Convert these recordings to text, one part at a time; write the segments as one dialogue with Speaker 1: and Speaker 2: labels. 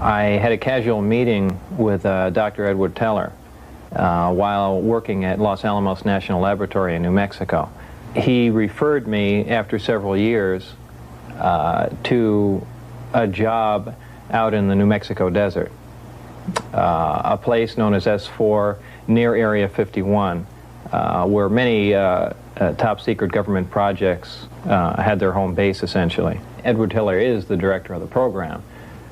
Speaker 1: I had a casual meeting with Dr. Edward Teller while working at Los Alamos National Laboratory in New Mexico. He referred me, after several years, to a job out in the New Mexico desert, a place known as S4 near Area 51, where many top-secret government projects had their home base, essentially. Edward Teller is the director of the program,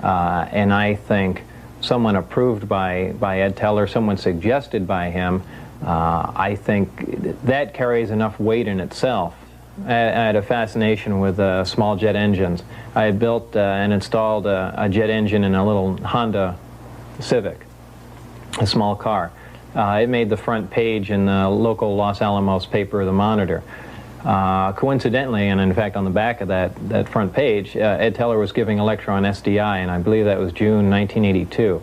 Speaker 1: and I think someone approved by Ed Teller, someone suggested by him, I think that carries enough weight in itself. I had a fascination with small jet engines. I had built and installed a jet engine in a little Honda Civic, a small car. It made the front page in the local Los Alamos paper, The Monitor. Coincidentally, and in fact on the back of that front page, Ed Teller was giving a lecture on SDI, and I believe that was June 1982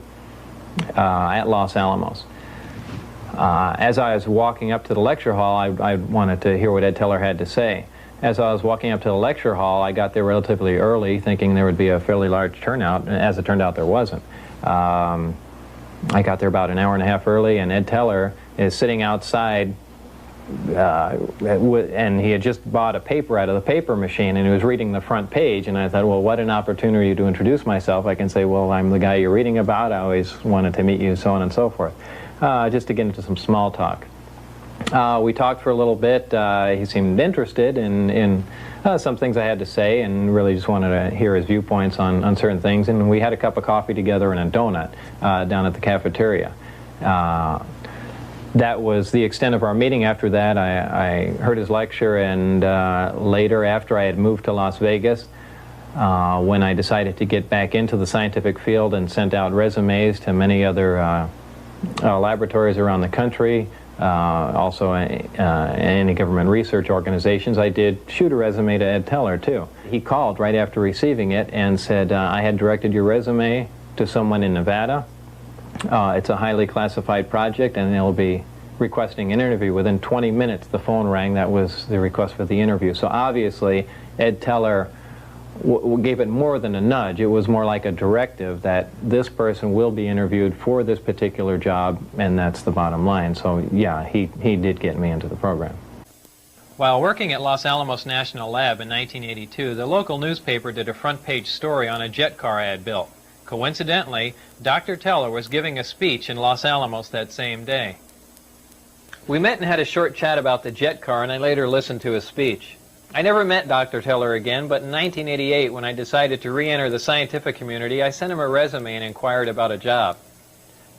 Speaker 1: at Los Alamos. As I was walking up to the lecture hall, I wanted to hear what Ed Teller had to say. As I was walking up to the lecture hall, I got there relatively early, thinking there would be a fairly large turnout, and as it turned out, there wasn't. I got there about an hour and a half early, and Ed Teller is sitting outside, and he had just bought a paper out of the paper machine, and he was reading the front page, and I thought, well, what an opportunity to introduce myself. I can say, well, I'm the guy you're reading about, I always wanted to meet you, so on and so forth. Just to get into some small talk. We talked for a little bit. He seemed interested in some things I had to say, and really just wanted to hear his viewpoints on certain things, and we had a cup of coffee together and a donut down at the cafeteria. That was the extent of our meeting. After that, I heard his lecture, and later, after I had moved to Las Vegas, when I decided to get back into the scientific field and sent out resumes to many other laboratories around the country, also any government research organizations, I did shoot a resume to Ed Teller, too. He called right after receiving it and said, I had directed your resume to someone in Nevada. It's a highly classified project, and they'll be requesting an interview. Within 20 minutes, the phone rang. That was the request for the interview. So obviously, Ed Teller gave it more than a nudge. It was more like a directive that this person will be interviewed for this particular job, and that's the bottom line. So yeah, he did get me into the program. While working at Los Alamos National Lab in 1982, the local newspaper did a front-page story on a jet car I had built. Coincidentally, Dr. Teller was giving a speech in Los Alamos that same day. We met and had a short chat about the jet car, and I later listened to his speech. I never met Dr. Teller again, but in 1988, when I decided to re-enter the scientific community, I sent him a resume and inquired about a job.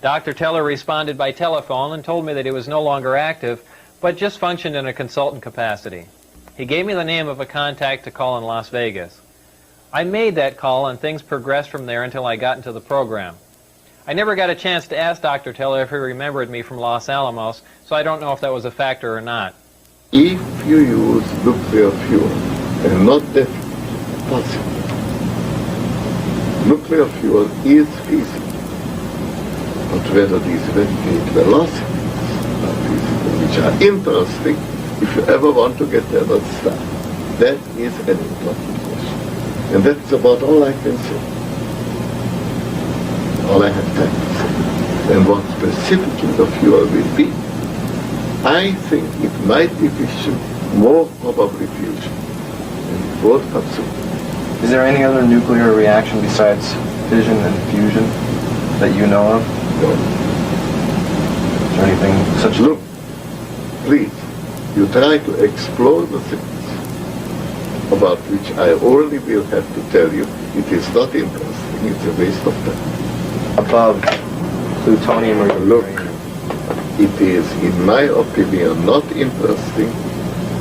Speaker 1: Dr. Teller responded by telephone and told me that he was no longer active, but just functioned in a consultant capacity. He gave me the name of a contact to call in Las Vegas. I made that call, and things progressed from there until I got into the program. I never got a chance to ask Dr. Teller if he remembered me from Los Alamos, so I don't know if that was a factor or not.
Speaker 2: If you use nuclear fuel, and not that possible, nuclear fuel is feasible, but whether these very great velocities are feasible, which are interesting if you ever want to get there but start, that is an important question. And that's about all I can say. All I have time to say. And what specifically the fuel will be, I think it might be fission, more probably fusion. And it would absolutely.
Speaker 3: Is there any other nuclear reaction besides fission and fusion that you know of?
Speaker 2: No.
Speaker 3: Is there anything such?
Speaker 2: Look, please, you try to explore the things about which I only will have to tell you it is not interesting, it's a waste of time.
Speaker 3: Above plutonium or
Speaker 2: uranium. It is, in my opinion, not interesting.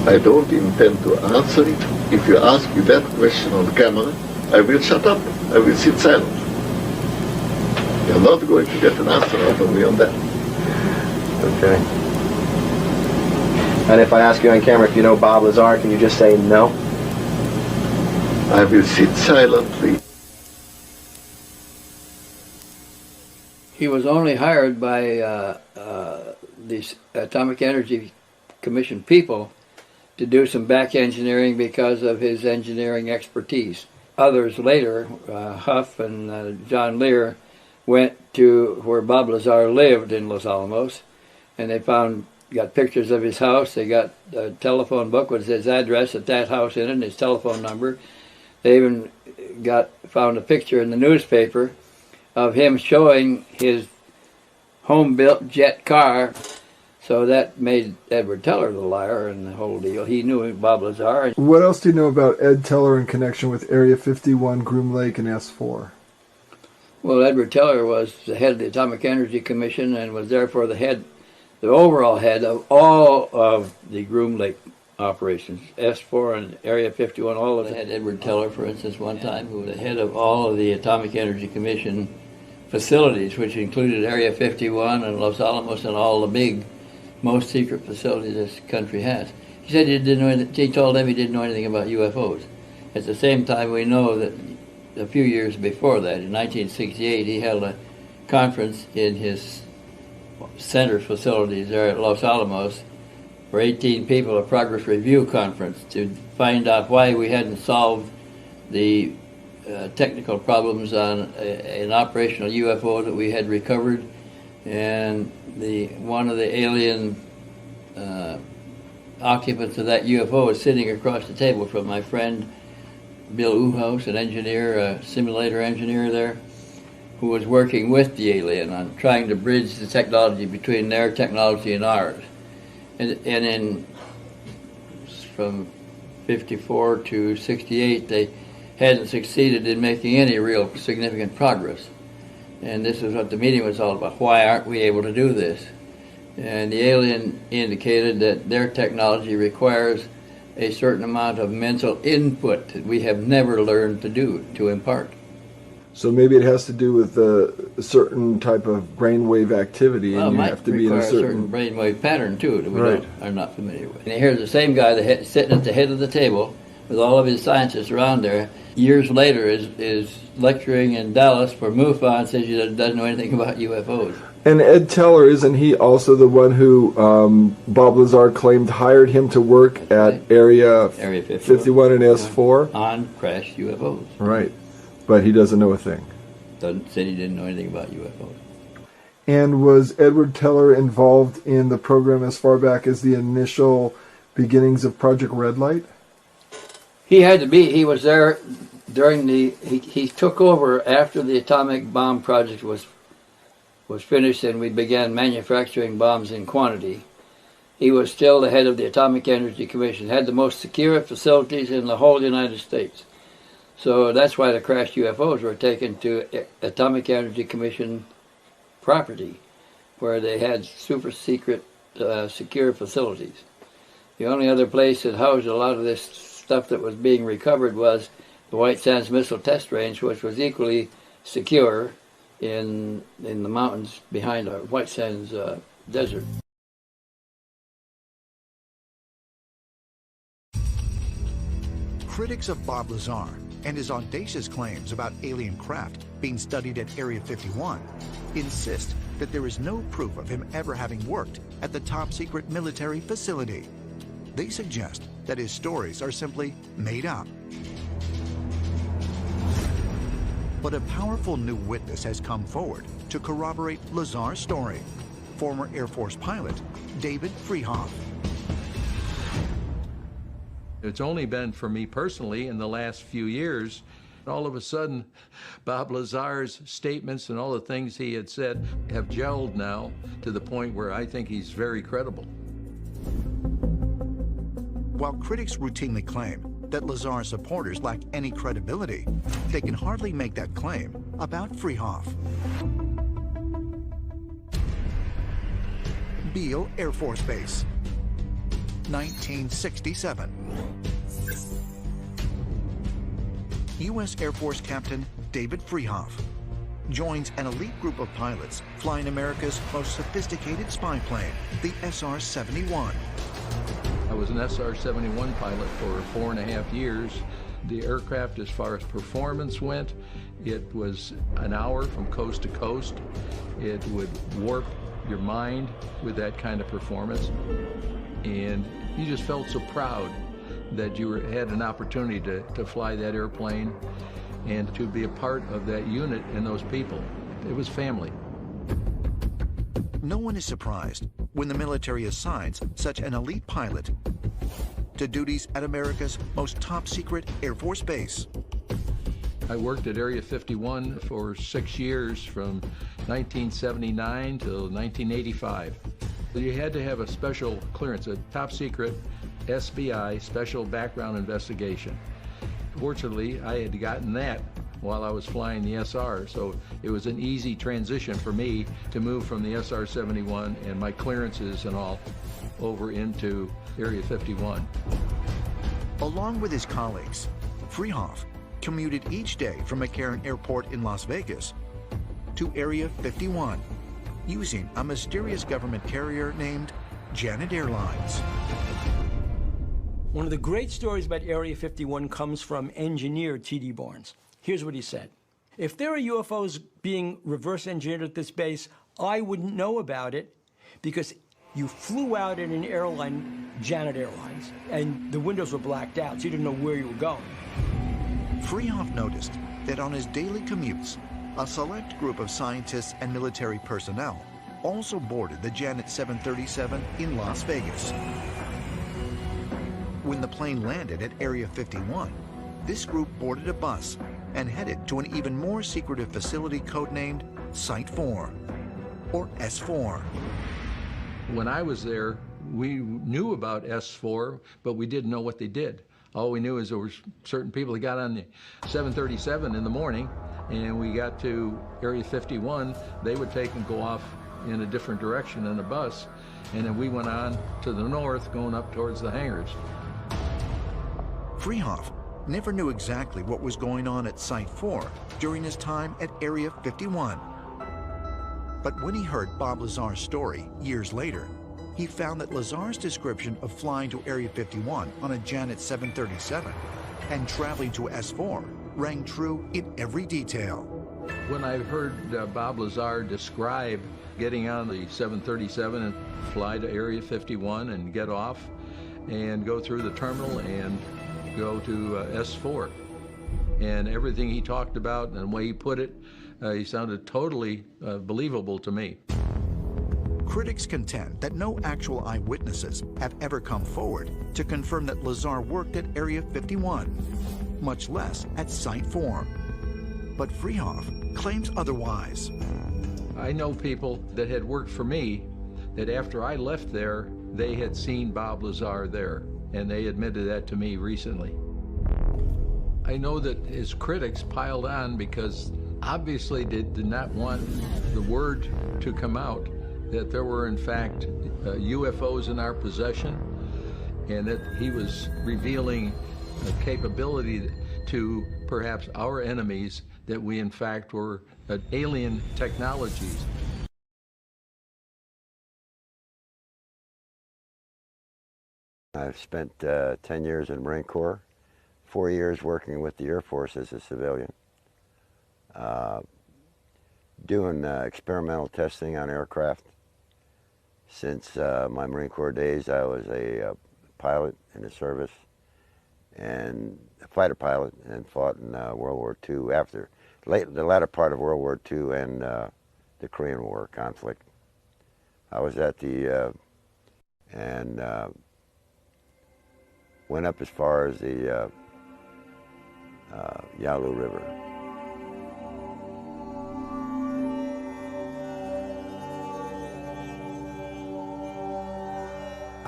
Speaker 2: I don't intend to answer it. If you ask me that question on camera, I will shut up. I will sit silent. You're not going to get an answer out of me on that.
Speaker 3: Okay. And if I ask you on camera if you know Bob Lazar, can you just say no?
Speaker 2: I will sit silently.
Speaker 4: He was only hired by these Atomic Energy Commission people to do some back engineering because of his engineering expertise. others later, Huff and John Lear, went to where Bob Lazar lived in Los Alamos, and they got pictures of his house. They got a telephone book with his address at that house in it and his telephone number. They even found a picture in the newspaper of him showing his home-built jet car. So that made Edward Teller the liar in the whole deal. He knew Bob Lazar.
Speaker 5: What else do you know about Ed Teller in connection with Area 51, Groom Lake, and S4?
Speaker 4: Well, Edward Teller was the head of the Atomic Energy Commission and was therefore the overall head of all of the Groom Lake operations, S4 and Area 51. All of them had Edward Teller, for instance, one time, who was the head of all of the Atomic Energy Commission facilities, which included Area 51 and Los Alamos and all the big, most secret facilities this country has. He said he told them he didn't know anything about UFOs. At the same time, we know that a few years before that, in 1968, he held a conference in his center facilities there at Los Alamos for 18 people, a progress review conference, to find out why we hadn't solved the technical problems on an operational UFO that we had recovered. And one of the alien occupants of that UFO was sitting across the table from my friend Bill Uhouse, an engineer, a simulator engineer there, who was working with the alien on trying to bridge the technology between their technology and ours. And from 54 to 68, they hadn't succeeded in making any real significant progress. And this is what the meeting was all about. Why aren't we able to do this? And the alien indicated that their technology requires a certain amount of mental input that we have never learned to impart.
Speaker 5: So maybe it has to do with a certain type of brainwave activity, and you have to be in a certain
Speaker 4: brainwave pattern too that we
Speaker 5: Right.
Speaker 4: are not familiar with. And here's the same guy sitting at the head of the table with all of his scientists around there. Years later, is lecturing in Dallas for MUFON and says he doesn't know anything about UFOs.
Speaker 5: And Ed Teller, isn't he also the one who Bob Lazar claimed hired him to work at Area 51 and S4?
Speaker 4: On crashed UFOs.
Speaker 5: Right. But he doesn't know a thing.
Speaker 4: Said he didn't know anything about UFOs.
Speaker 5: And was Edward Teller involved in the program as far back as the initial beginnings of Project Red Light?
Speaker 4: He had to be. He was there during he took over after the atomic bomb project was finished and we began manufacturing bombs in quantity. He was still the head of the Atomic Energy Commission, had the most secure facilities in the whole United States. So that's why the crashed UFOs were taken to Atomic Energy Commission property, where they had super secret, secure facilities. The only other place that housed a lot of this stuff that was being recovered was the White Sands Missile Test Range, which was equally secure in the mountains behind our White Sands desert.
Speaker 6: Critics of Bob Lazar and his audacious claims about alien craft being studied at Area 51 insist that there is no proof of him ever having worked at the top-secret military facility. They suggest that his stories are simply made up. But a powerful new witness has come forward to corroborate Lazar's story. Former Air Force pilot David Freehoff.
Speaker 7: It's only been for me personally in the last few years. All of a sudden, Bob Lazar's statements and all the things he had said have gelled now to the point where I think he's very credible.
Speaker 6: While critics routinely claim that Lazar's supporters lack any credibility, they can hardly make that claim about Freehoff. Beale Air Force Base, 1967. U.S. Air Force Captain David Freehoff joins an elite group of pilots flying America's most sophisticated spy plane, the SR-71.
Speaker 7: I was an SR-71 pilot for 4.5 years. The aircraft, as far as performance went, it was an hour from coast to coast. It would warp your mind with that kind of performance. And you just felt so proud that you had an opportunity to fly that airplane and to be a part of that unit and those people. It was family.
Speaker 6: No one is surprised when the military assigns such an elite pilot to duties at America's most top-secret Air Force base.
Speaker 7: I worked at Area 51 for 6 years, from 1979 till 1985. You had to have a special clearance, a top-secret SBI, Special Background Investigation. Fortunately, I had gotten that while I was flying the SR, so it was an easy transition for me to move from the SR-71 and my clearances and all over into Area 51.
Speaker 6: Along with his colleagues, Freehoff commuted each day from McCarran Airport in Las Vegas to Area 51 using a mysterious government carrier named Janet Airlines.
Speaker 8: One of the great stories about Area 51 comes from engineer T.D. Barnes. Here's what he said. If there are UFOs being reverse engineered at this base, I wouldn't know about it because you flew out in an airline, Janet Airlines, and the windows were blacked out, so you didn't know where you were going.
Speaker 6: Freehoff noticed that on his daily commutes, a select group of scientists and military personnel also boarded the Janet 737 in Las Vegas. When the plane landed at Area 51, this group boarded a bus and headed to an even more secretive facility codenamed Site 4, or S4.
Speaker 7: When I was there, we knew about S4, but we didn't know what they did. All we knew is there were certain people that got on the 737 in the morning, and we got to Area 51, they would take and go off in a different direction in a bus, and then we went on to the north, going up towards the hangars.
Speaker 6: Freehoff never knew exactly what was going on at Site 4 during his time at Area 51. But when he heard Bob Lazar's story years later, he found that Lazar's description of flying to Area 51 on a Janet 737 and traveling to S4 rang true in every detail.
Speaker 7: When I heard Bob Lazar describe getting on the 737 and fly to Area 51 and get off and go through the terminal and go to S4, and everything he talked about and the way he put it, he sounded totally believable to me.
Speaker 6: Critics contend that no actual eyewitnesses have ever come forward to confirm that Lazar worked at Area 51, much less at Site 4. But Freehoff claims otherwise.
Speaker 7: I know people that had worked for me that after I left there, they had seen Bob Lazar there, and they admitted that to me recently. I know that his critics piled on because obviously they did not want the word to come out that there were in fact UFOs in our possession, and that he was revealing a capability to perhaps our enemies that we in fact were alien technologies.
Speaker 9: I've spent 10 years in the Marine Corps, 4 years working with the Air Force as a civilian, doing experimental testing on aircraft. Since my Marine Corps days, I was a pilot in the service and a fighter pilot, and fought in World War II after the latter part of World War II and the Korean War conflict. I was at the and went up as far as the Yalu River.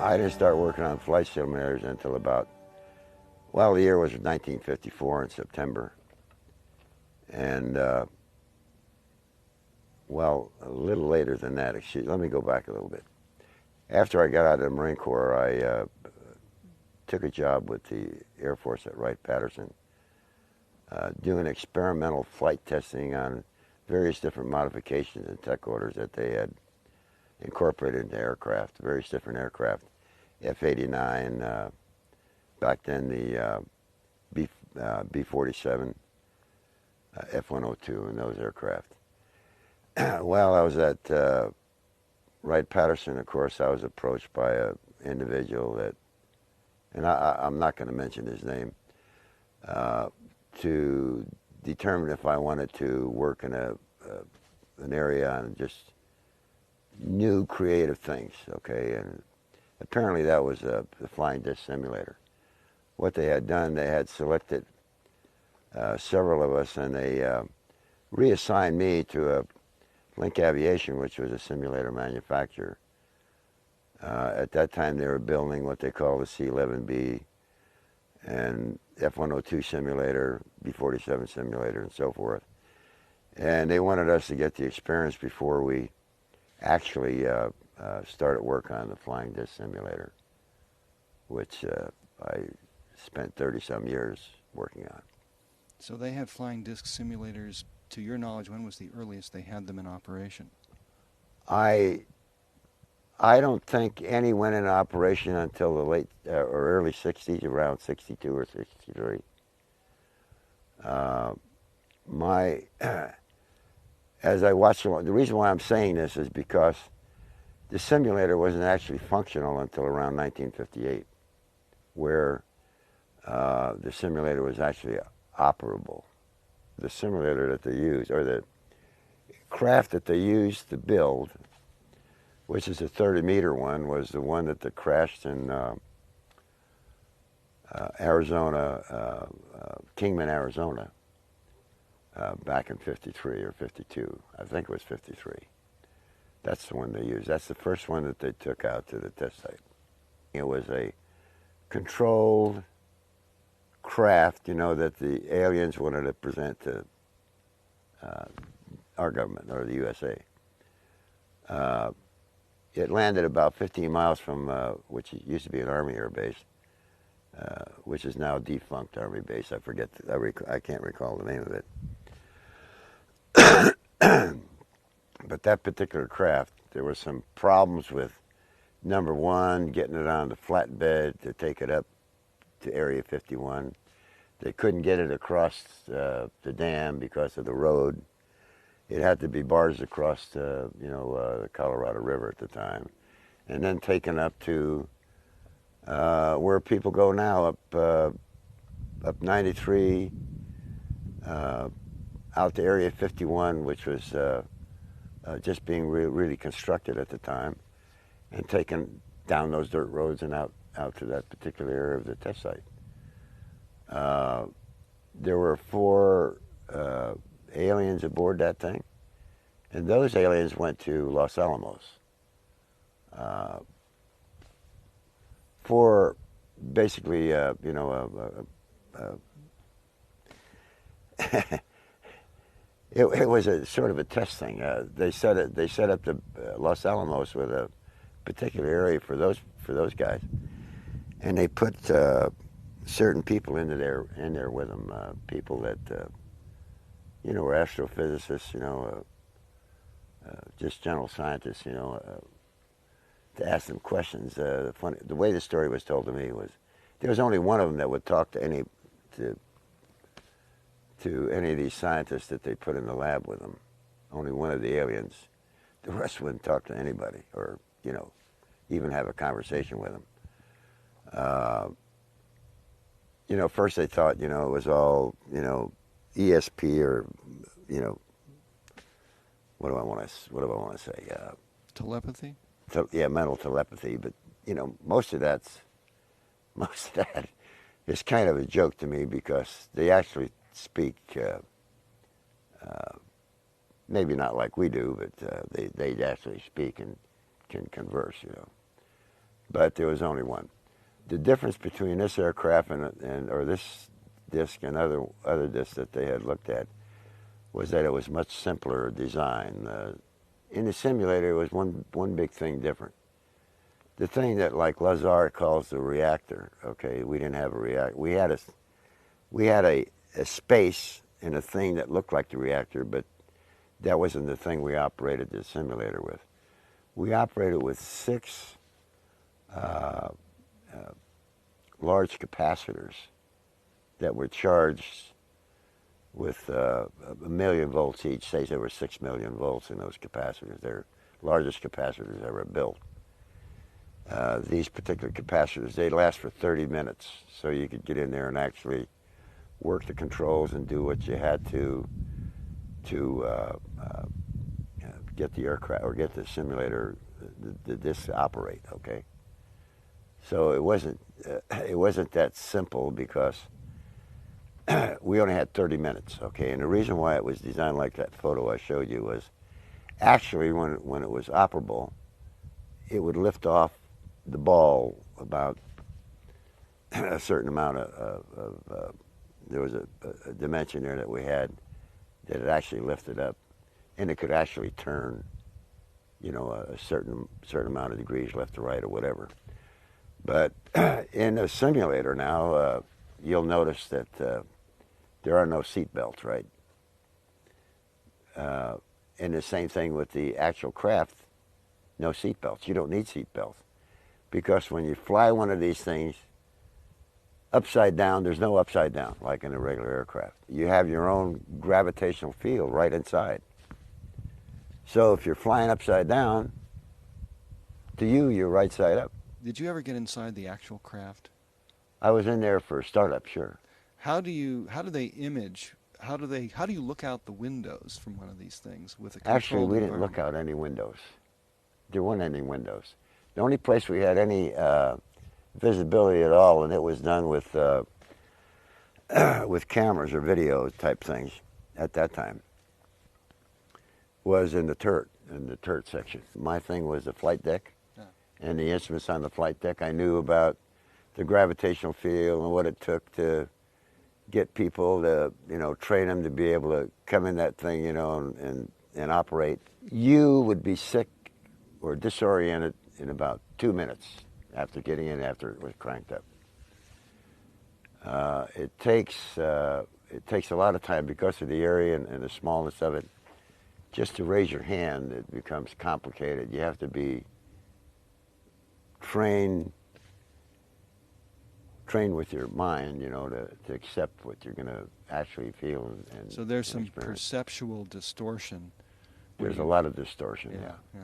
Speaker 9: I didn't start working on flight simulators until about, well, the year was 1954 in September. And, well, a little later than that, let me go back a little bit. After I got out of the Marine Corps, I took a job with the Air Force at Wright-Patterson, doing experimental flight testing on various different modifications and tech orders that they had incorporated into aircraft, various different aircraft, F-89, back then the B-47, F-102, and those aircraft. While I was at Wright-Patterson, of course, I was approached by an individual that and I'm not going to mention his name, to determine if I wanted to work in an area on just new creative things, okay? And apparently that was the flying disc simulator. What they had done, they had selected several of us, and they reassigned me to Link Aviation, which was a simulator manufacturer. At that time, they were building what they call the C-11B and F-102 simulator, B-47 simulator, and so forth. And they wanted us to get the experience before we actually started work on the flying disc simulator, which I spent 30-some years working on.
Speaker 3: So they had flying disc simulators. To your knowledge, when was the earliest they had them in operation?
Speaker 9: I don't think any went into operation until the late or early 60s, around 62 or 63. As I watched, the reason why I'm saying this is because the simulator wasn't actually functional until around 1958, where the simulator was actually operable. The simulator that they used, or the craft that they used to build, which is a 30-meter one, was the one that crashed in Arizona, Kingman, Arizona, back in 53 or 52. I think it was 53. That's the one they used. That's the first one that they took out to the test site. It was a controlled craft, you know, that the aliens wanted to present to our government, or the USA. It landed about 15 miles from, which used to be an Army air base, which is now a defunct Army base. I forget, I can't recall the name of it. But that particular craft, there were some problems with, number one, getting it on the flatbed to take it up to Area 51. They couldn't get it across the dam because of the road. It had to be barged across the Colorado River at the time, and then taken up to where people go now, up 93, out to Area 51, which was just being really constructed at the time, and taken down those dirt roads and out to that particular area of the test site. There were 4 aliens aboard that thing, and those aliens went to Los Alamos for basically, it was a sort of a test thing. They set up the Los Alamos with a particular area for those guys, and they put certain people in there with them, people that were astrophysicists, just general scientists, to ask them questions. The way the story was told to me was there was only one of them that would talk to any of these scientists that they put in the lab with them. Only one of the aliens. The rest wouldn't talk to anybody, or even have a conversation with them. First they thought it was all ESP, or what do I want to say?
Speaker 3: Telepathy?
Speaker 9: Mental telepathy. But most of that is kind of a joke to me, because they actually speak, maybe not like we do, but they actually speak and can converse, But there was only one. The difference between this aircraft or this disc and other discs that they had looked at was that it was much simpler design. In the simulator, it was one big thing different. The thing that, like Lazar calls the reactor, okay, we didn't have a reactor. We had a space in a thing that looked like the reactor, but that wasn't the thing we operated the simulator with. We operated with 6 large capacitors that were charged with 1 million volts each. Say there were 6 million volts in those capacitors. They're largest capacitors ever built. these particular capacitors, they last for 30 minutes. So you could get in there and actually work the controls and do what you had to get the aircraft or get the simulator, the disk to operate. Okay. So it wasn't that simple because we only had 30 minutes. Okay, and the reason why it was designed like that photo I showed you was actually when it was operable, it would lift off the ball about a certain amount of there was a dimension there that we had that it actually lifted up, and it could actually turn, you know, a certain amount of degrees left to right or whatever. But in a simulator now, you'll notice that there are no seat belts, right? And the same thing with the actual craft, no seat belts. You don't need seat belts because when you fly one of these things upside down, there's no upside down like in a regular aircraft. You have your own gravitational field right inside. So if you're flying upside down, to you, you're right side up.
Speaker 3: Did you ever get inside the actual craft?
Speaker 9: I was in there for startup, sure.
Speaker 3: How do they image? How do you look out the windows from one of these things with a controlled
Speaker 9: Actually, we didn't look out any windows. There weren't any windows. The only place we had any visibility at all, and it was done with cameras or video type things at that time, was in the turret section. My thing was the flight deck and the instruments on the flight deck. I knew about the gravitational field and what it took to get people to, you know, train them to be able to come in that thing, you know, and operate. You would be sick or disoriented in about 2 minutes after getting in, after it was cranked up. It takes a lot of time because of the area and the smallness of it. Just to raise your hand, it becomes complicated. You have to be trained with your mind, you know, to accept what you're going to actually feel and
Speaker 3: so there's some
Speaker 9: experience.
Speaker 3: Perceptual distortion.
Speaker 9: There's a lot of distortion.
Speaker 3: Yeah.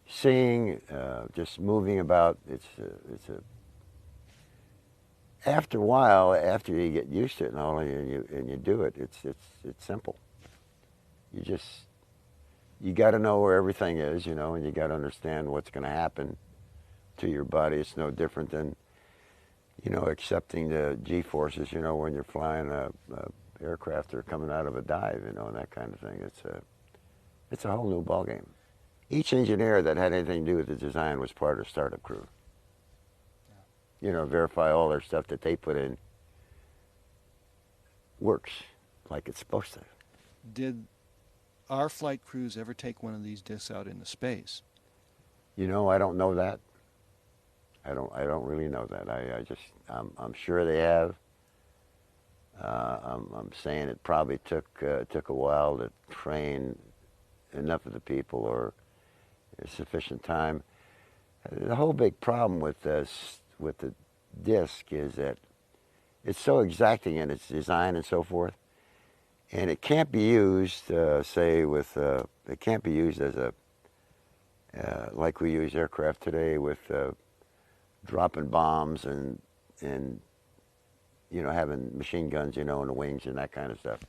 Speaker 9: Seeing, just moving about. It's a. After a while, after you get used to it and all, and you do it, it's simple. You got to know where everything is, you know, and you got to understand what's going to happen to your body. It's no different than, you know, accepting the G-forces, you know, when you're flying a aircraft or coming out of a dive, you know, and that kind of thing. It's a whole new ballgame. Each engineer that had anything to do with the design was part of the startup crew. Yeah. You know, verify all their stuff that they put in works like it's supposed to.
Speaker 3: Did our flight crews ever take one of these discs out into space?
Speaker 9: You know, I don't know that. I don't really know that. I'm sure they have. I'm saying it probably took a while to train enough of the people or sufficient time. The whole big problem with the disc is that it's so exacting in its design and so forth, and it can't be used, it can't be used as a like we use aircraft today with dropping bombs and you know, having machine guns, you know, in the wings and that kind of stuff.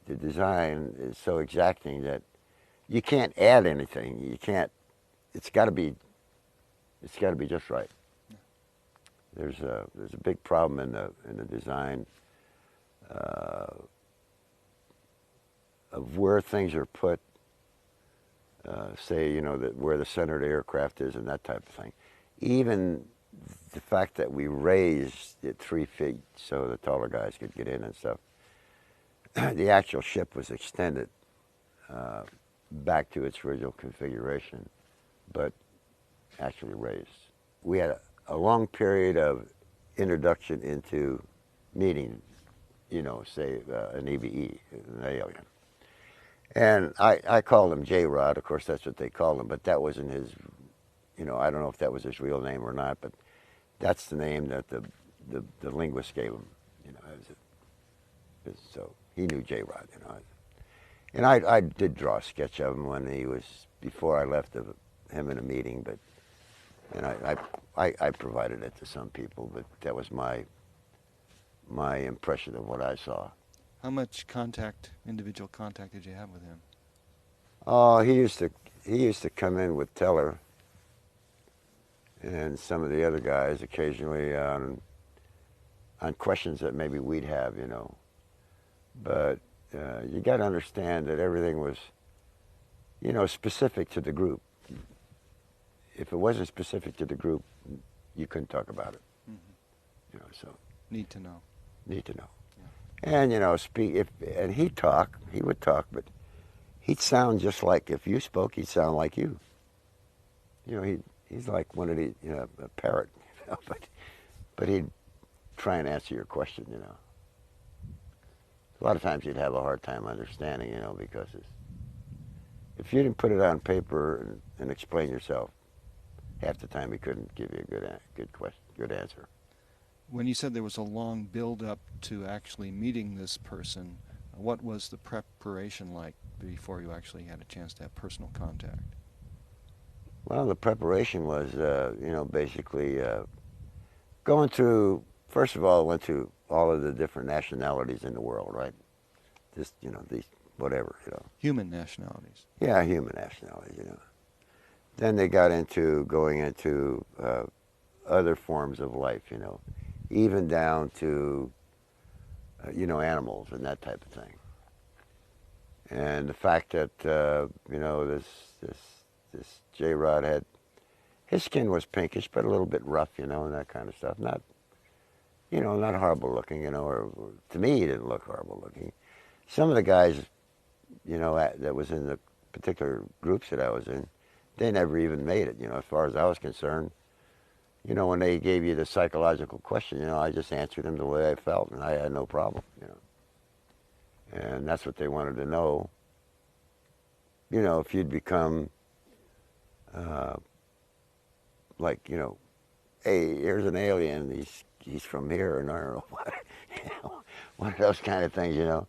Speaker 9: The design is so exacting that you can't add anything. You can't. It's got to be just right. There's a big problem in the design of where things are put. Say, you know, where the center of the aircraft is and that type of thing. Even the fact that we raised it 3 feet so the taller guys could get in and stuff. The actual ship was extended back to its original configuration, but actually raised. We had a long period of introduction into meeting, you know, say an EVE, an alien. And I called him J-Rod. Of course, that's what they called him, but that wasn't his, you know, I don't know if that was his real name or not, but that's the name that the linguist gave him, you know. So he knew J-Rod, you know. And I did draw a sketch of him when he was before I left him in a meeting, but and I provided it to some people, but that was my impression of what I saw.
Speaker 3: How much individual contact did you have with him?
Speaker 9: Oh, he used to come in with Teller and some of the other guys occasionally on questions that maybe we'd have, you know. But you got to understand that everything was, you know, specific to the group. If it wasn't specific to the group, you couldn't talk about it. Mm-hmm. You know, so
Speaker 3: need to know.
Speaker 9: Need to know. Yeah. And you know, and he would talk, but he'd sound just like, if you spoke, he'd sound like you. You know, he's like one of the, you know, a parrot, you know, but he'd try and answer your question, you know. A lot of times you'd have a hard time understanding, you know, because if you didn't put it on paper and explain yourself, half the time he couldn't give you a good answer.
Speaker 3: When you said there was a long build-up to actually meeting this person, what was the preparation like before you actually had a chance to have personal contact?
Speaker 9: Well, the preparation was, you know, basically going through, first of all, I went through all of the different nationalities in the world, right? Just, you know, these, whatever, you know.
Speaker 3: Human nationalities.
Speaker 9: Yeah, human nationalities, you know. Then they got into going into other forms of life, you know, even down to, you know, animals and that type of thing. And the fact that, you know, this J-Rod had, his skin was pinkish, but a little bit rough, you know, and that kind of stuff. Not, you know, not horrible looking, you know, or to me, he didn't look horrible looking. Some of the guys, you know, that was in the particular groups that I was in, they never even made it, you know, as far as I was concerned. You know, when they gave you the psychological question, you know, I just answered them the way I felt, and I had no problem, you know. And that's what they wanted to know. You know, if you'd become, like, you know, hey, here's an alien, he's from here, and I don't know what, you know, one of those kind of things, you know.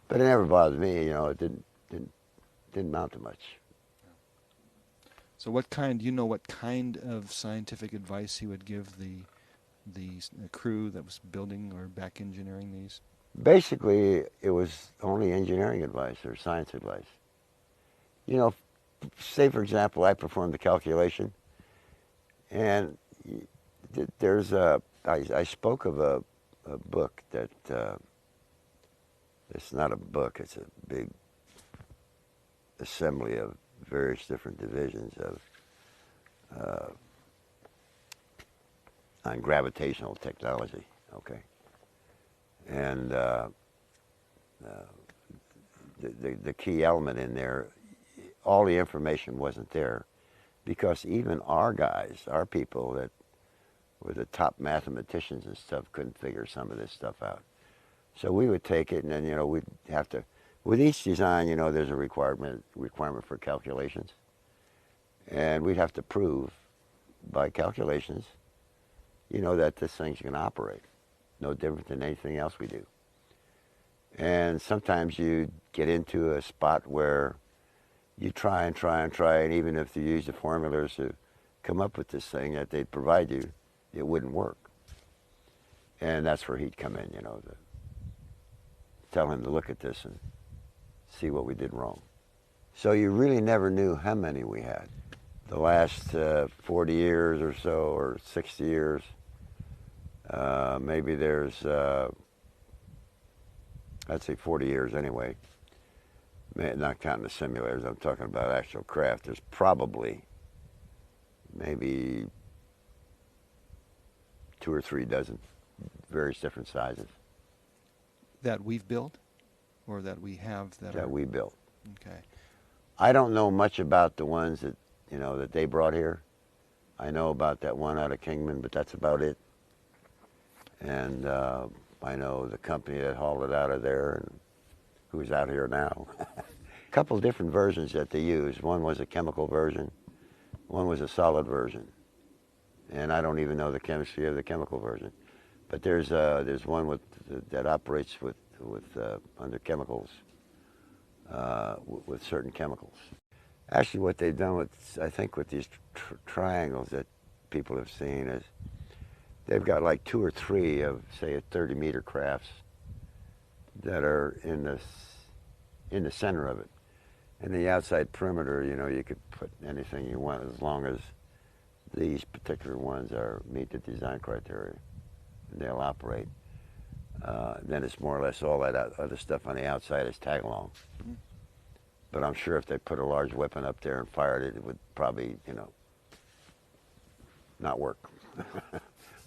Speaker 9: But it never bothered me, you know, it didn't amount to much.
Speaker 3: So do you know what kind of scientific advice he would give the crew that was building or back engineering these?
Speaker 9: Basically, it was only engineering advice or science advice. You know, say for example, I performed the calculation, and there's I spoke of a book that, it's not a book, it's a big assembly of various different divisions of on gravitational technology, okay? And the key element in there, all the information wasn't there, because even our guys, our people that were the top mathematicians and stuff, couldn't figure some of this stuff out. So we would take it, and then, you know, we'd have to, with each design, you know, there's a requirement for calculations. And we'd have to prove by calculations, you know, that this thing's going to operate. No different than anything else we do. And sometimes you get into a spot where you try, and even if you use the formulas to come up with this thing that they'd provide you, it wouldn't work. And that's where he'd come in, you know, to tell him to look at this and see what we did wrong. So you really never knew how many we had. The last 40 years or so, or 60 years, maybe there's, I'd say 40 years anyway, not counting the simulators, I'm talking about actual craft. There's probably maybe 2 or 3 dozen, various different sizes.
Speaker 3: That we've built, or that we have
Speaker 9: that we built.
Speaker 3: Okay.
Speaker 9: I don't know much about the ones that, you know, that they brought here. I know about that one out of Kingman, but that's about it. And I know the company that hauled it out of there and who's out here now. A couple different versions that they used. One was a chemical version, one was a solid version. And I don't even know the chemistry of the chemical version. But there's one that operates with under chemicals, with certain chemicals. Actually, what they've done with, I think, with these triangles that people have seen is they've got like 2 or 3 of, say, 30-meter crafts that are in the center of it. And the outside perimeter, you know, you could put anything you want as long as these particular ones meet the design criteria, and they'll operate. Then it's more or less all that other stuff on the outside is tag along. Mm-hmm. But I'm sure if they put a large weapon up there and fired it, it would probably, you know, not work.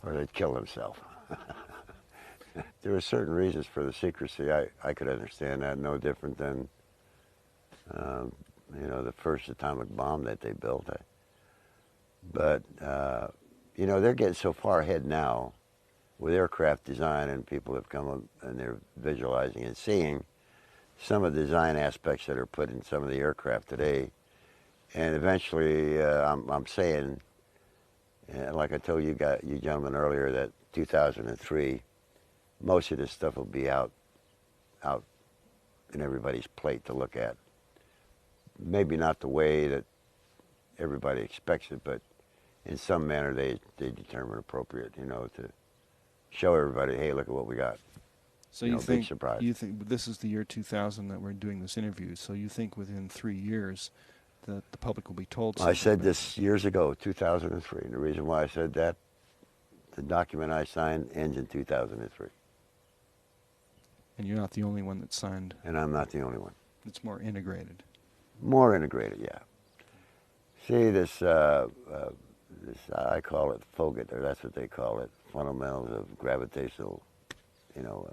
Speaker 9: Or they'd kill themselves. There are certain reasons for the secrecy. I could understand that, no different than, you know, the first atomic bomb that they built. But, you know, they're getting so far ahead now with aircraft design, and people have come up and they're visualizing and seeing some of the design aspects that are put in some of the aircraft today. And eventually, I'm saying, like I told you gentlemen earlier, that 2003, most of this stuff will be out in everybody's plate to look at. Maybe not the way that everybody expects it, but in some manner they determine appropriate, you know, to show everybody, hey, look at what we got.
Speaker 3: So
Speaker 9: you
Speaker 3: you
Speaker 9: know,
Speaker 3: think
Speaker 9: big surprise.
Speaker 3: this is the year 2000 that we're doing this interview, so you think within 3 years that the public will be told something?
Speaker 9: I said this years ago, 2003. And the reason why I said that, the document I signed ends in 2003.
Speaker 3: And you're not the only one that signed.
Speaker 9: And I'm not the only one.
Speaker 3: It's more integrated.
Speaker 9: More integrated, yeah. See, this I call it FOGIT, or that's what they call it, fundamentals of gravitational, you know,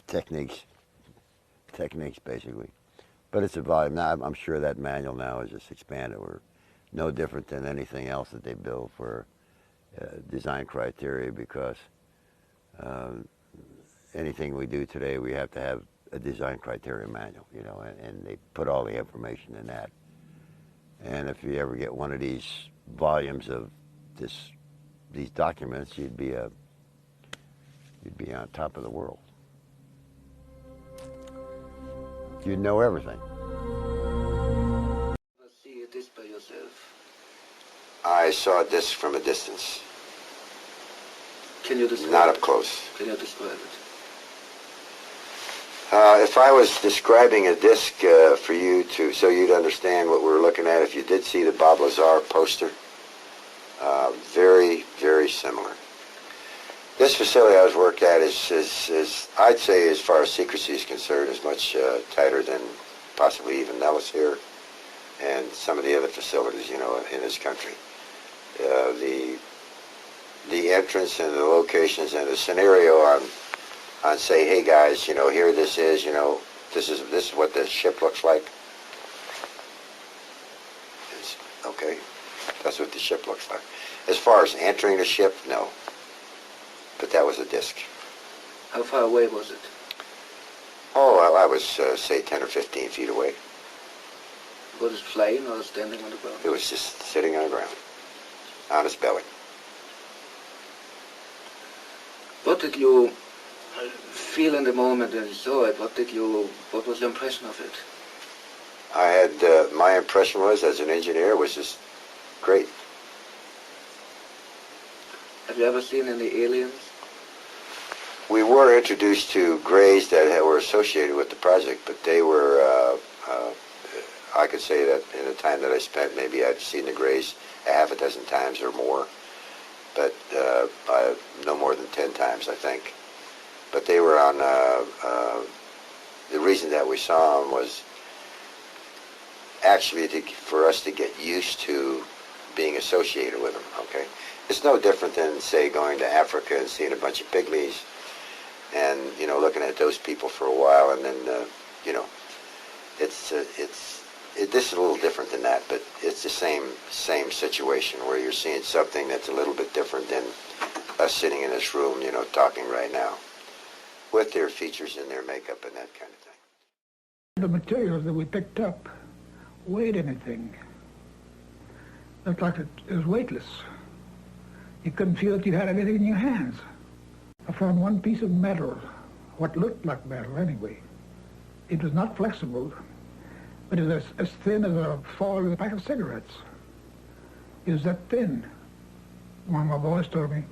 Speaker 9: techniques basically. But it's a volume. Now, I'm sure that manual now is just expanded. We're no different than anything else that they build for design criteria, because anything we do today, we have to have a design criteria manual, you know, and they put all the information in that. And if you ever get one of these volumes of these documents, you'd be on top of the world. You'd know everything.
Speaker 10: See a disc by yourself.
Speaker 9: I saw a disc from a distance.
Speaker 10: Can you describe
Speaker 9: Not
Speaker 10: it?
Speaker 9: up close.
Speaker 10: Can you describe it?
Speaker 9: If I was describing a disc for you so you'd understand what we're looking at, if you did see the Bob Lazar poster, very, very similar. This facility I was worked at is I'd say, as far as secrecy is concerned, is much tighter than possibly even Nellis here and some of the other facilities, you know, in this country. The entrance and the locations and the scenario on say, hey guys, you know, here this is, you know, this is what the ship looks like. Okay, that's what the ship looks like. As far as entering the ship, no. But that was a disc.
Speaker 10: How far away was it?
Speaker 9: Oh, I was, say, 10 or 15 feet away.
Speaker 10: Was it flying or standing on the ground?
Speaker 9: It was just sitting on the ground, on its belly.
Speaker 10: What did you feel in the moment when you saw it? What was your impression of it?
Speaker 9: I had, my impression was, as an engineer, was just great.
Speaker 10: Have you ever seen any aliens?
Speaker 9: We were introduced to grays that were associated with the project, but they were, I could say that in the time that I spent, maybe I'd seen the grays a half a dozen times or more, but no more than 10 times, I think. But they were on, the reason that we saw them was actually for us to get used to being associated with them, okay? It's no different than, say, going to Africa and seeing a bunch of pygmies and, you know, looking at those people for a while, and then, you know, this is a little different than that, but it's the same situation where you're seeing something that's a little bit different than us sitting in this room, you know, talking right now, with their features and their makeup and that kind of thing.
Speaker 11: The materials that we picked up weighed anything. Looked like it was weightless. You couldn't feel that you had anything in your hands. I found one piece of metal, what looked like metal anyway. It was not flexible, but it was as thin as a foil in a pack of cigarettes. It was that thin. One of my boys told me,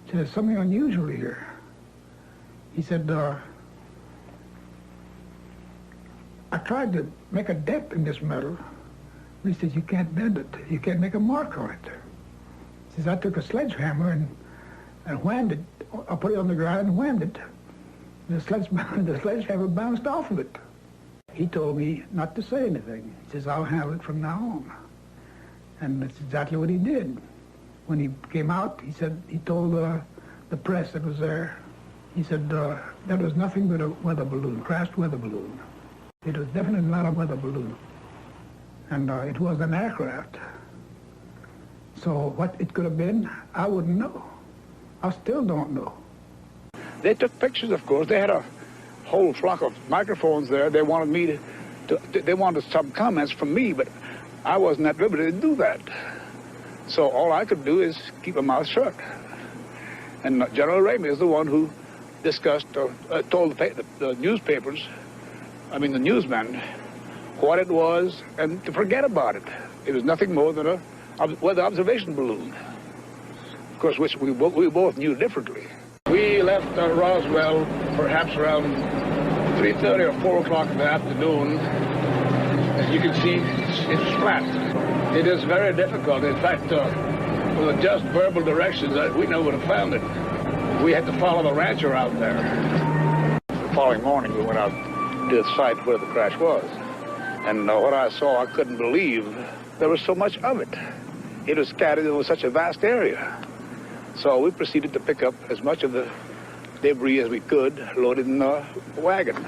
Speaker 11: he said, there's something unusual here. He said, I tried to make a dent in this metal. He said, you can't bend it. You can't make a mark on it. He says, I took a sledgehammer and whammed it. I put it on the ground and whammed it. The sledgehammer bounced off of it. He told me not to say anything. He says, I'll handle it from now on. And that's exactly what he did. When he came out, he said, he told the press that was there, he said, that was nothing but a weather balloon, crashed weather balloon. It was definitely not a weather balloon. And it was an aircraft. So what it could have been, I wouldn't know. I still don't know.
Speaker 12: They took pictures, of course. They had a whole flock of microphones there. They wanted me they wanted some comments from me, but I wasn't at liberty to do that. So all I could do is keep my mouth shut. And General Ramey is the one who discussed, told the newspapers, I mean the newsmen, what it was and to forget about it. It was nothing more than a weather observation balloon. Of course, which we both knew differently. We left Roswell perhaps around 3:30 or 4 o'clock in the afternoon. As you can see, it's flat. It is very difficult. In fact, with just verbal directions, we never would have found it. We had to follow the rancher out there. The following morning, we went out to the site where the crash was. And what I saw, I couldn't believe there was so much of it. It was scattered over such a vast area. So we proceeded to pick up as much of the debris as we could, loaded in the wagon.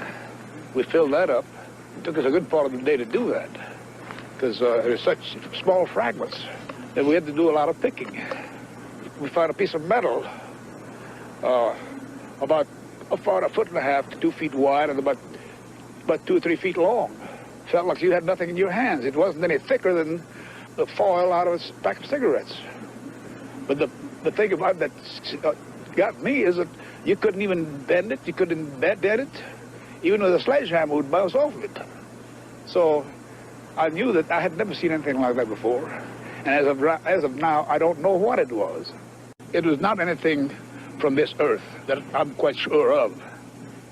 Speaker 12: We filled that up. It took us a good part of the day to do that, because there's such small fragments that we had to do a lot of picking. We found a piece of metal about a 1.5 to 2 feet wide and about 2 or 3 feet long. Felt like you had nothing in your hands. It wasn't any thicker than the foil out of a pack of cigarettes. But the thing about that got me is that you couldn't even bend it, you couldn't dent it. Even with a sledgehammer would bounce off of it. So I knew that I had never seen anything like that before. And as of now, I don't know what it was. It was not anything from this earth that I'm quite sure of.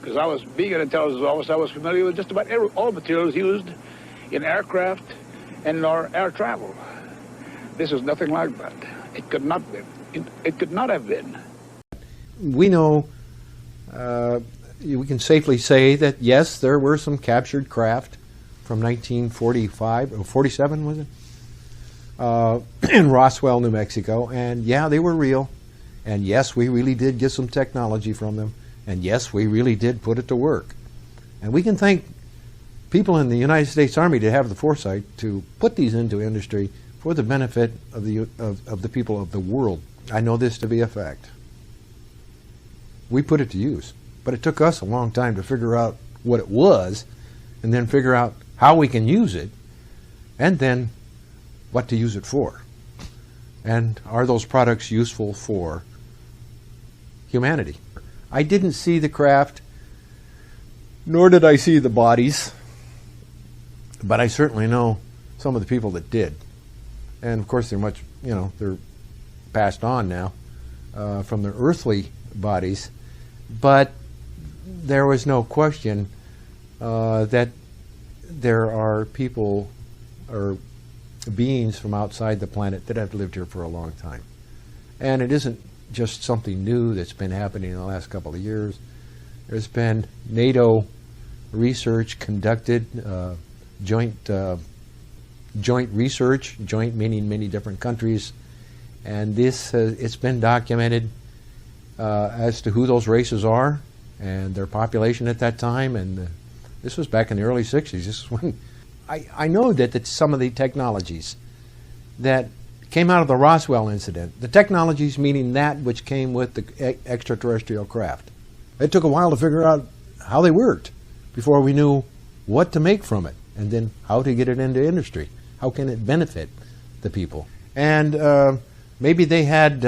Speaker 12: Because being an intelligence officer, I was familiar with just about all materials used in aircraft and in our air travel. This was nothing like that. It could not be. It could not have been.
Speaker 13: We know, we can safely say that, yes, there were some captured craft from 1945, or 47 was it? In Roswell, New Mexico, and yeah, they were real. And yes, we really did get some technology from them. And yes, we really did put it to work. And we can thank people in the United States Army to have the foresight to put these into industry for the benefit of the people of the world. I know this to be a fact. We put it to use, but it took us a long time to figure out what it was, and then figure out how we can use it, and then what to use it for. And are those products useful for humanity? I didn't see the craft, nor did I see the bodies, but I certainly know some of the people that did. And of course, they're much, they're passed on now from their earthly bodies, but there was no question that there are people or beings from outside the planet that have lived here for a long time. And it isn't just something new that's been happening in the last couple of years. There's been NATO research conducted, joint research, joint meaning many different countries, and this it's been documented as to who those races are and their population at that time, and this was back in the early 60s. This is when I know that some of the technologies that came out of the Roswell incident, the technologies meaning that which came with the extraterrestrial craft. It took a while to figure out how they worked before we knew what to make from it, and then how to get it into industry. How can it benefit the people? And maybe they had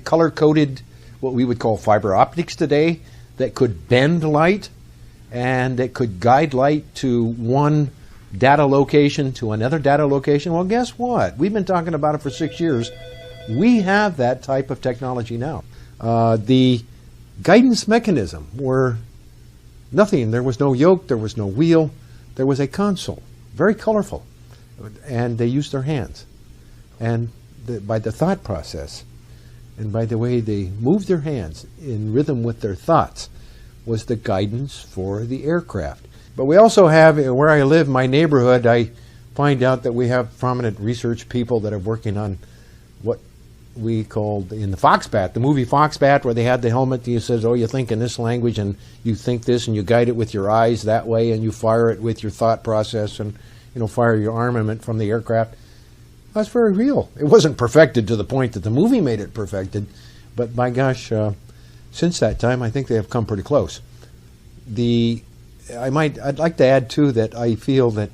Speaker 13: color-coded what we would call fiber optics today that could bend light and it could guide light to one data location to another data location. Well, guess what? We've been talking about it for 6 years. We have that type of technology now. The guidance mechanism were nothing. There was no yoke, there was no wheel, there was a console, very colorful, and they used their hands. And by the thought process, and by the way they moved their hands in rhythm with their thoughts, was the guidance for the aircraft. But we also have, where I live, my neighborhood, I find out that we have prominent research people that are working on what we called in the Foxbat, the movie Foxbat, where they had the helmet that says, oh, you think in this language and you think this and you guide it with your eyes that way and you fire it with your thought process and, you know, fire your armament from the aircraft. That's very real. It wasn't perfected to the point that the movie made it perfected, but my gosh, since that time, I think they have come pretty close. I'd like to add too that I feel that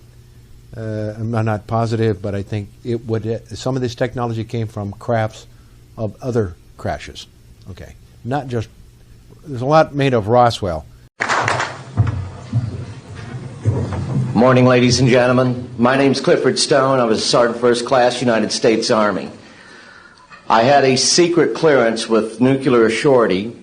Speaker 13: I'm not positive, but I think it would. Some of this technology came from crafts of other crashes. Okay, not just. There's a lot made of Roswell.
Speaker 14: Morning, ladies and gentlemen. My name's Clifford Stone. I was a Sergeant First Class, United States Army. I had a secret clearance with nuclear surety.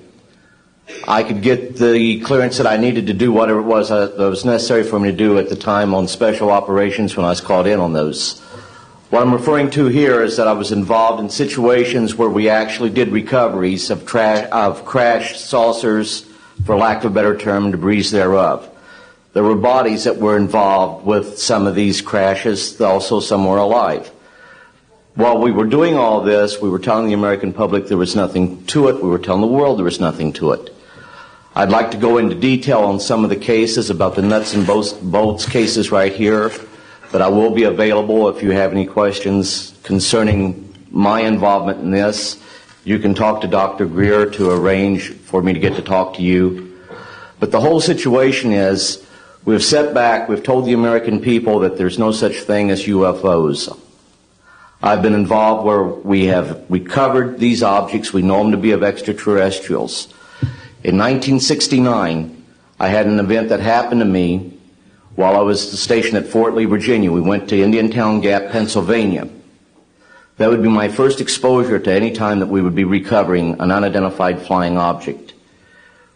Speaker 14: I could get the clearance that I needed to do whatever it was that was necessary for me to do at the time on special operations when I was called in on those. What I'm referring to here is that I was involved in situations where we actually did recoveries of crashed saucers, for lack of a better term, debris thereof. There were bodies that were involved with some of these crashes, also some were alive. While we were doing all this, we were telling the American public there was nothing to it. We were telling the world there was nothing to it. I'd like to go into detail on some of the cases, about the nuts and bolts cases right here, but I will be available if you have any questions concerning my involvement in this. You can talk to Dr. Greer to arrange for me to get to talk to you. But the whole situation is, we've set back, we've told the American people that there's no such thing as UFOs. I've been involved where we have recovered these objects. We know them to be of extraterrestrials. In 1969, I had an event that happened to me while I was stationed at Fort Lee, Virginia. We went to Indiantown Gap, Pennsylvania. That would be my first exposure to any time that we would be recovering an unidentified flying object.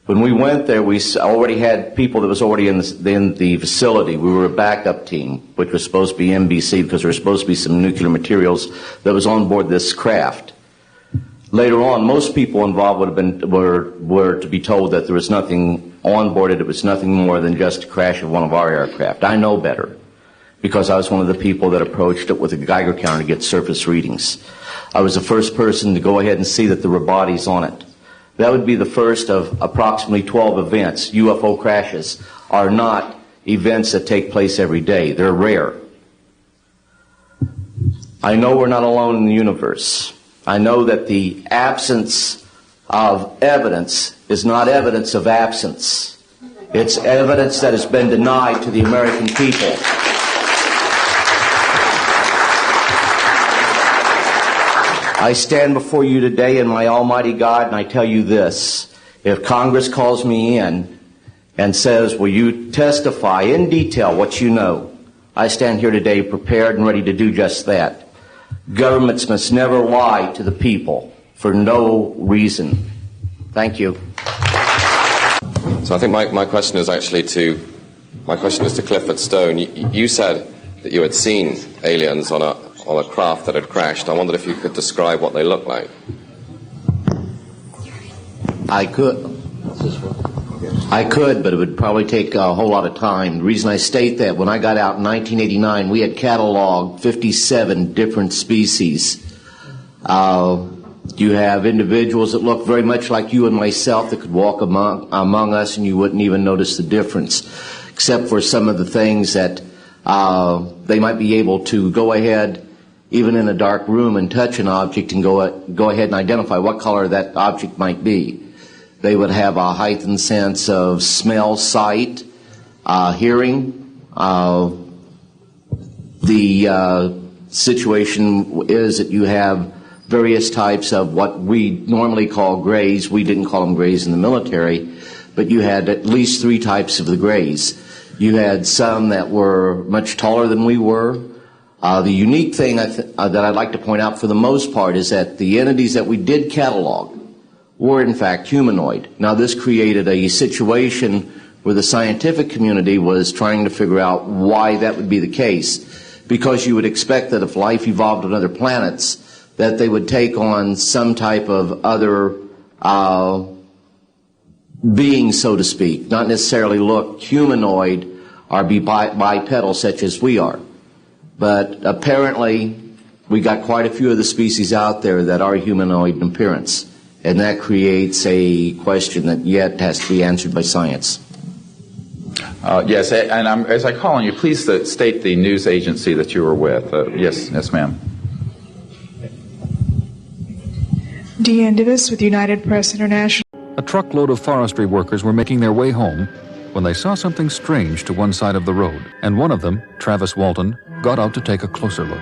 Speaker 14: When we went there, we already had people that was already in the facility. We were a backup team, which was supposed to be NBC because there was supposed to be some nuclear materials that was on board this craft. Later on, most people involved were to be told that there was nothing on board it. It was nothing more than just a crash of one of our aircraft. I know better because I was one of the people that approached it with a Geiger counter to get surface readings. I was the first person to go ahead and see that there were bodies on it. That would be the first of approximately 12 events. UFO crashes are not events that take place every day. They're rare. I know we're not alone in the universe. I know that the absence of evidence is not evidence of absence. It's evidence that has been denied to the American people. I stand before you today in my almighty God, and I tell you this. If Congress calls me in and says, will you testify in detail what you know, I stand here today prepared and ready to do just that. Governments must never lie to the people for no reason. Thank you.
Speaker 15: So I think my question is actually to Clifford Stone. You said that you had seen aliens on a craft that had crashed. I wondered if you could describe what they looked like.
Speaker 14: I could, but it would probably take a whole lot of time. The reason I state that, when I got out in 1989, we had cataloged 57 different species. You have individuals that look very much like you and myself that could walk among us and you wouldn't even notice the difference, except for some of the things that they might be able to go ahead, even in a dark room, and touch an object and go ahead and identify what color that object might be. They would have a heightened sense of smell, sight, hearing. The situation is that you have various types of what we normally call grays. We didn't call them grays in the military, but you had at least 3 types of the grays. You had some that were much taller than we were. The unique thing that I'd like to point out for the most part is that the entities that we did catalog were in fact humanoid. Now this created a situation where the scientific community was trying to figure out why that would be the case, because you would expect that if life evolved on other planets, that they would take on some type of other being, so to speak, not necessarily look humanoid or be bipedal such as we are. But apparently we got quite a few of the species out there that are humanoid in appearance, and that creates a question that yet has to be answered by science.
Speaker 16: Yes, and as I call on you, please state the news agency that you were with. Yes, ma'am.
Speaker 17: Deanne Divis with United Press International.
Speaker 18: A truckload of forestry workers were making their way home when they saw something strange to one side of the road, and one of them, Travis Walton, got out to take a closer look.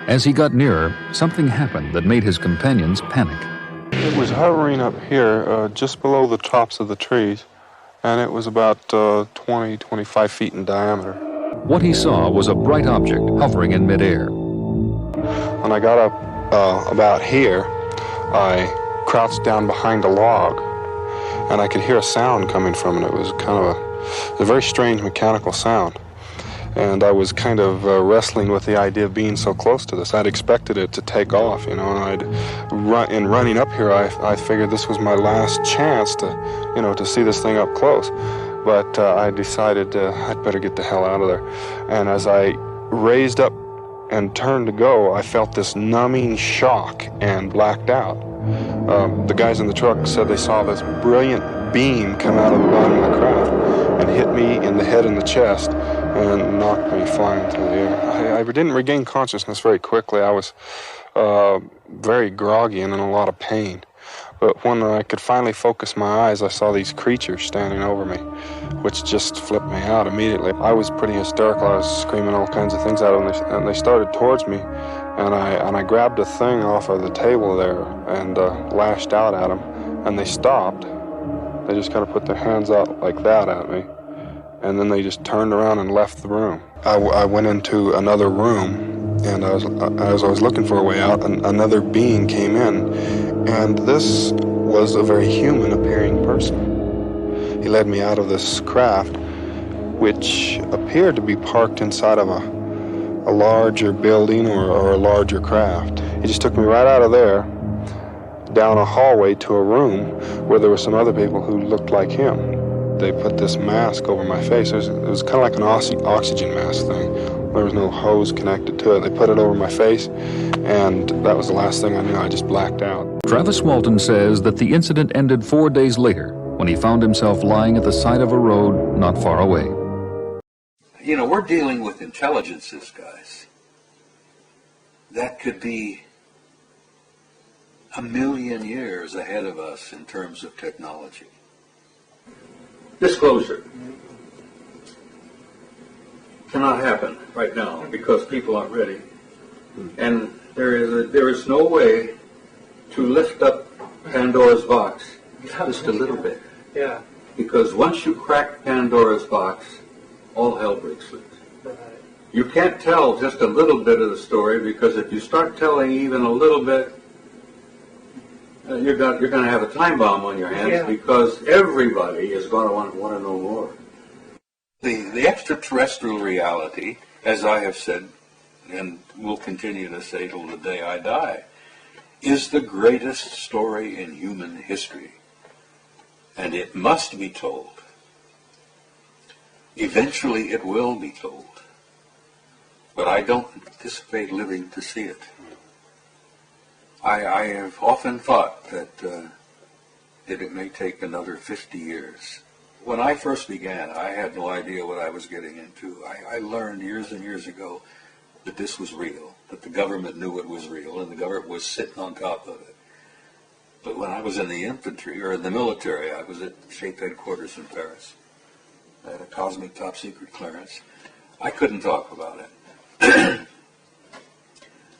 Speaker 18: As he got nearer, something happened that made his companions panic.
Speaker 19: It was hovering up here, just below the tops of the trees, and it was about 20-25 feet in diameter.
Speaker 18: What he saw was a bright object hovering in midair.
Speaker 19: When I got up about here, I crouched down behind a log, and I could hear a sound coming from it. It was kind of a very strange mechanical sound. And I was kind of wrestling with the idea of being so close to this. I'd expected it to take off, you know, and in running up here, I figured this was my last chance to, you know, to see this thing up close. But I decided I'd better get the hell out of there. And as I raised up and turned to go, I felt this numbing shock and blacked out. The guys in the truck said they saw this brilliant beam come out of the bottom of the craft and hit me in the head and the chest and knocked me flying through the air. I didn't regain consciousness very quickly. I was very groggy and in a lot of pain. But when I could finally focus my eyes, I saw these creatures standing over me, which just flipped me out immediately. I was pretty hysterical. I was screaming all kinds of things at them, and they started towards me, and I grabbed a thing off of the table there and lashed out at them, and they stopped. They just kind of put their hands out like that at me, and then they just turned around and left the room. I went into another room, and as I was looking for a way out, another being came in, and this was a very human-appearing person. He led me out of this craft, which appeared to be parked inside of a larger building or a larger craft. He just took me right out of there, down a hallway to a room where there were some other people who looked like him. They put this mask over my face. It was kind of like an oxygen mask thing. There was no hose connected to it. They put it over my face, and that was the last thing I knew. I just blacked out.
Speaker 18: Travis Walton says that the incident ended 4 days later when he found himself lying at the side of a road not far away.
Speaker 20: You know, we're dealing with intelligences, guys. That could be a million years ahead of us in terms of technology. Disclosure cannot happen right now because people aren't ready. And there is no way to lift up Pandora's box just a little bit.
Speaker 21: Yeah.
Speaker 20: Because once you crack Pandora's box, all hell breaks loose. You can't tell just a little bit of the story, because if you start telling even a little bit, you're going to have a time bomb on your hands, because everybody is going to want to know more. The extraterrestrial reality, as I have said, and will continue to say till the day I die, is the greatest story in human history. And it must be told. Eventually it will be told. But I don't anticipate living to see it. I have often thought that it may take another 50 years. When I first began, I had no idea what I was getting into. I learned years and years ago that this was real, that the government knew it was real, and the government was sitting on top of it. But when I was in the infantry, or in the military, I was at Shape Headquarters in Paris. I had a cosmic top secret clearance. I couldn't talk about it.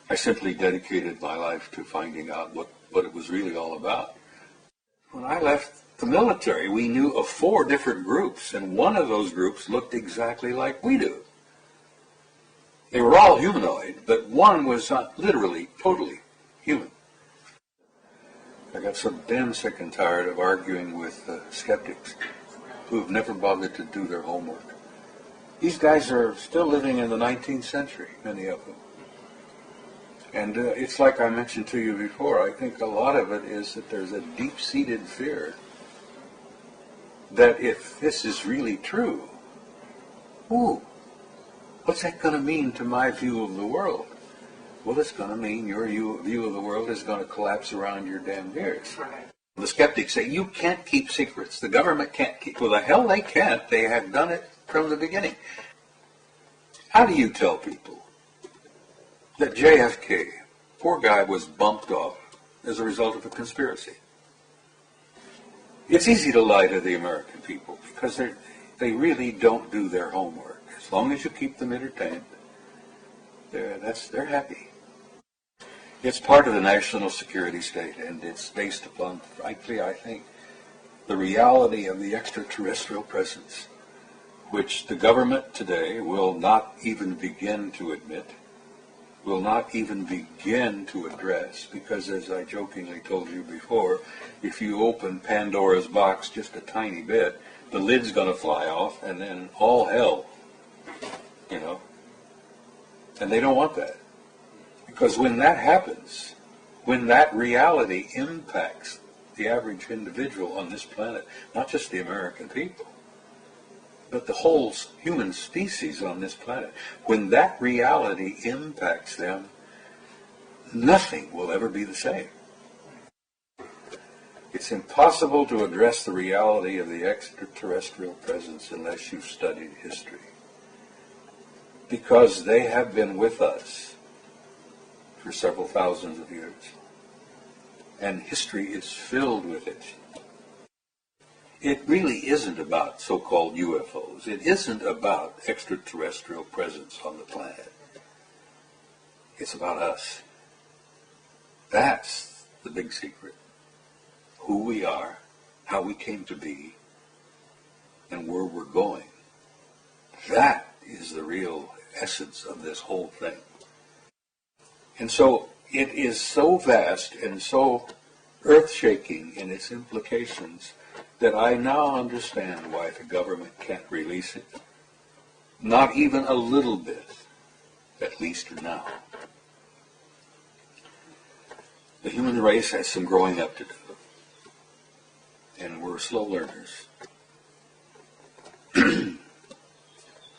Speaker 20: I simply dedicated my life to finding out what it was really all about. When I left the military, we knew of 4 different groups, and one of those groups looked exactly like we do. They were all humanoid, but one was literally, totally human. I got so damn sick and tired of arguing with skeptics who have never bothered to do their homework. These guys are still living in the 19th century, many of them. And it's like I mentioned to you before, I think a lot of it is that there's a deep-seated fear that if this is really true, what's that going to mean to my view of the world? Well, it's going to mean your view of the world is going to collapse around your damn ears. Right. The skeptics say, you can't keep secrets. The government can't keep... Well, the hell they can't. They have done it from the beginning. How do you tell people that JFK, poor guy, was bumped off as a result of a conspiracy? It's easy to lie to the American people because they really don't do their homework. As long as you keep them entertained, they're happy. It's part of the national security state, and it's based upon, frankly, I think, the reality of the extraterrestrial presence, which the government today will not even begin to admit, will not even begin to address, because as I jokingly told you before, if you open Pandora's box just a tiny bit, the lid's going to fly off, and then all hell, you know. And they don't want that. Because when that happens, when that reality impacts the average individual on this planet, not just the American people, but the whole human species on this planet, when that reality impacts them, nothing will ever be the same. It's impossible to address the reality of the extraterrestrial presence unless you've studied history. Because they have been with us for several thousands of years. And history is filled with it. It really isn't about so-called UFOs. It isn't about extraterrestrial presence on the planet. It's about us. That's the big secret. Who we are, how we came to be, and where we're going. That is the real essence of this whole thing. And so it is so vast and so earth-shaking in its implications that I now understand why the government can't release it. Not even a little bit, at least now. The human race has some growing up to do. And we're slow learners.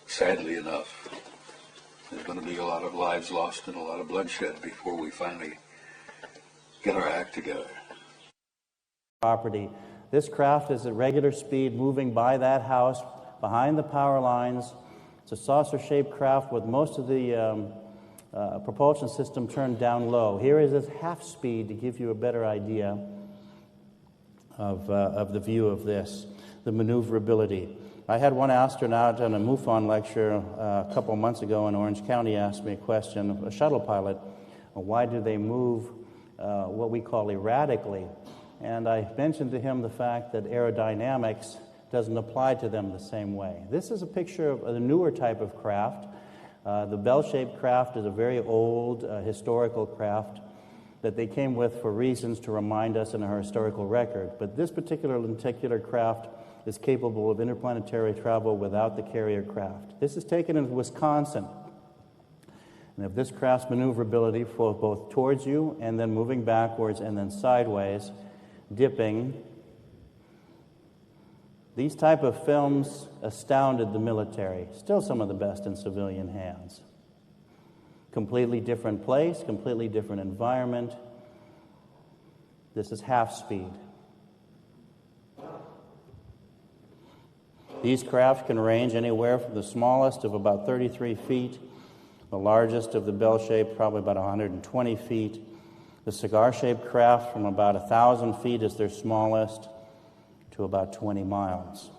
Speaker 20: Sadly enough, there's going to be a lot of lives lost and a lot of bloodshed before we finally get our act together.
Speaker 21: Property. This craft is at regular speed moving by that house, behind the power lines. It's a saucer-shaped craft with most of the propulsion system turned down low. Here is its half speed to give you a better idea of the view of this, the maneuverability. I had one astronaut on a MUFON lecture a couple months ago in Orange County ask me a question, a shuttle pilot, why do they move what we call erratically? And I mentioned to him the fact that aerodynamics doesn't apply to them the same way. This is a picture of a newer type of craft. The bell-shaped craft is a very old historical craft that they came with for reasons to remind us in our historical record. But this particular lenticular craft is capable of interplanetary travel without the carrier craft. This is taken in Wisconsin. And if this craft's maneuverability for both towards you and then moving backwards and then sideways, dipping, these type of films astounded the military. Still some of the best in civilian hands. Completely different place, completely different environment. This is half speed. These craft can range anywhere from the smallest of about 33 feet, the largest of the bell-shaped probably about 120 feet. The cigar-shaped craft from about 1,000 feet is their smallest to about 20 miles.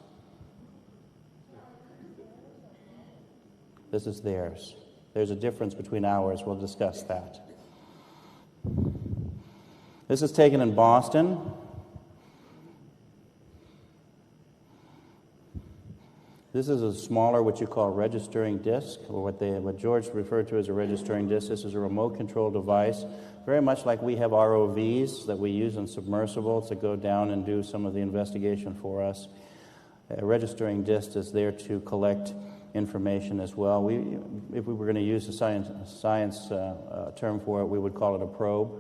Speaker 21: This is theirs. There's a difference between ours. We'll discuss that. This is taken in Boston. This is a smaller, what you call registering disc, or what George referred to as a registering disc. This is a remote control device, very much like we have ROVs that we use in submersibles to go down and do some of the investigation for us. A registering disc is there to collect information as well. If we were going to use a science term for it, we would call it a probe.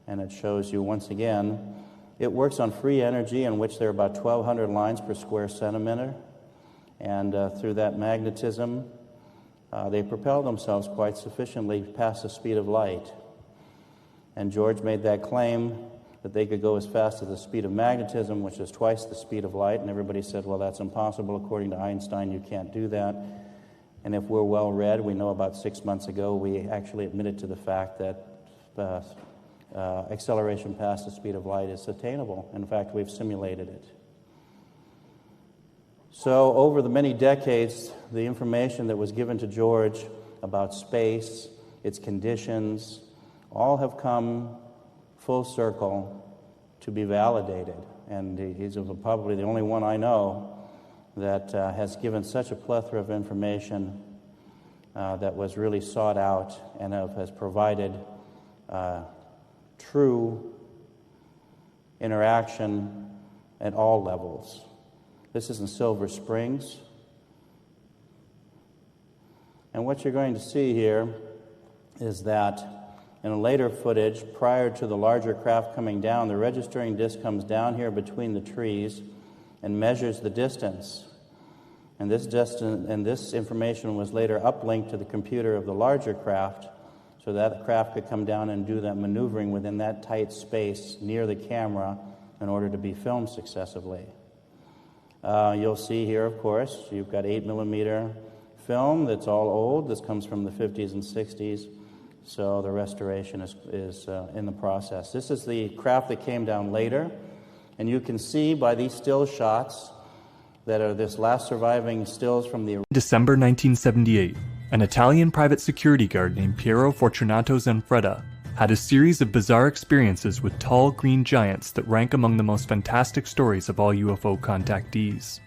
Speaker 21: And it shows you, once again, it works on free energy, in which there are about 1,200 lines per square centimeter. And through that magnetism, they propel themselves quite sufficiently past the speed of light. And George made that claim that they could go as fast as the speed of magnetism, which is twice the speed of light. And everybody said, well, that's impossible. According to Einstein, you can't do that. And if we're well read, we know about 6 months ago we actually admitted to the fact that acceleration past the speed of light is attainable. In fact, we've simulated it. So over the many decades, the information that was given to George about space, its conditions, all have come full circle to be validated. And he's probably the only one I know that has given such a plethora of information that was really sought out and has provided true interaction at all levels. This is in Silver Springs. And what you're going to see here is that in later footage, prior to the larger craft coming down, the registering disc comes down here between the trees and measures the distance. And this information was later uplinked to the computer of the larger craft, so that the craft could come down and do that maneuvering within that tight space near the camera in order to be filmed successively. You'll see here, of course, you've got 8mm film that's all old. This comes from the 50s and 60s, so the restoration is in the process. This is the craft that came down later, and you can see by these still shots that are this last surviving stills from the...
Speaker 1: December 1978, an Italian private security guard named Piero Fortunato Zanfretta had a series of bizarre experiences with tall green giants that rank among the most fantastic stories of all UFO contactees.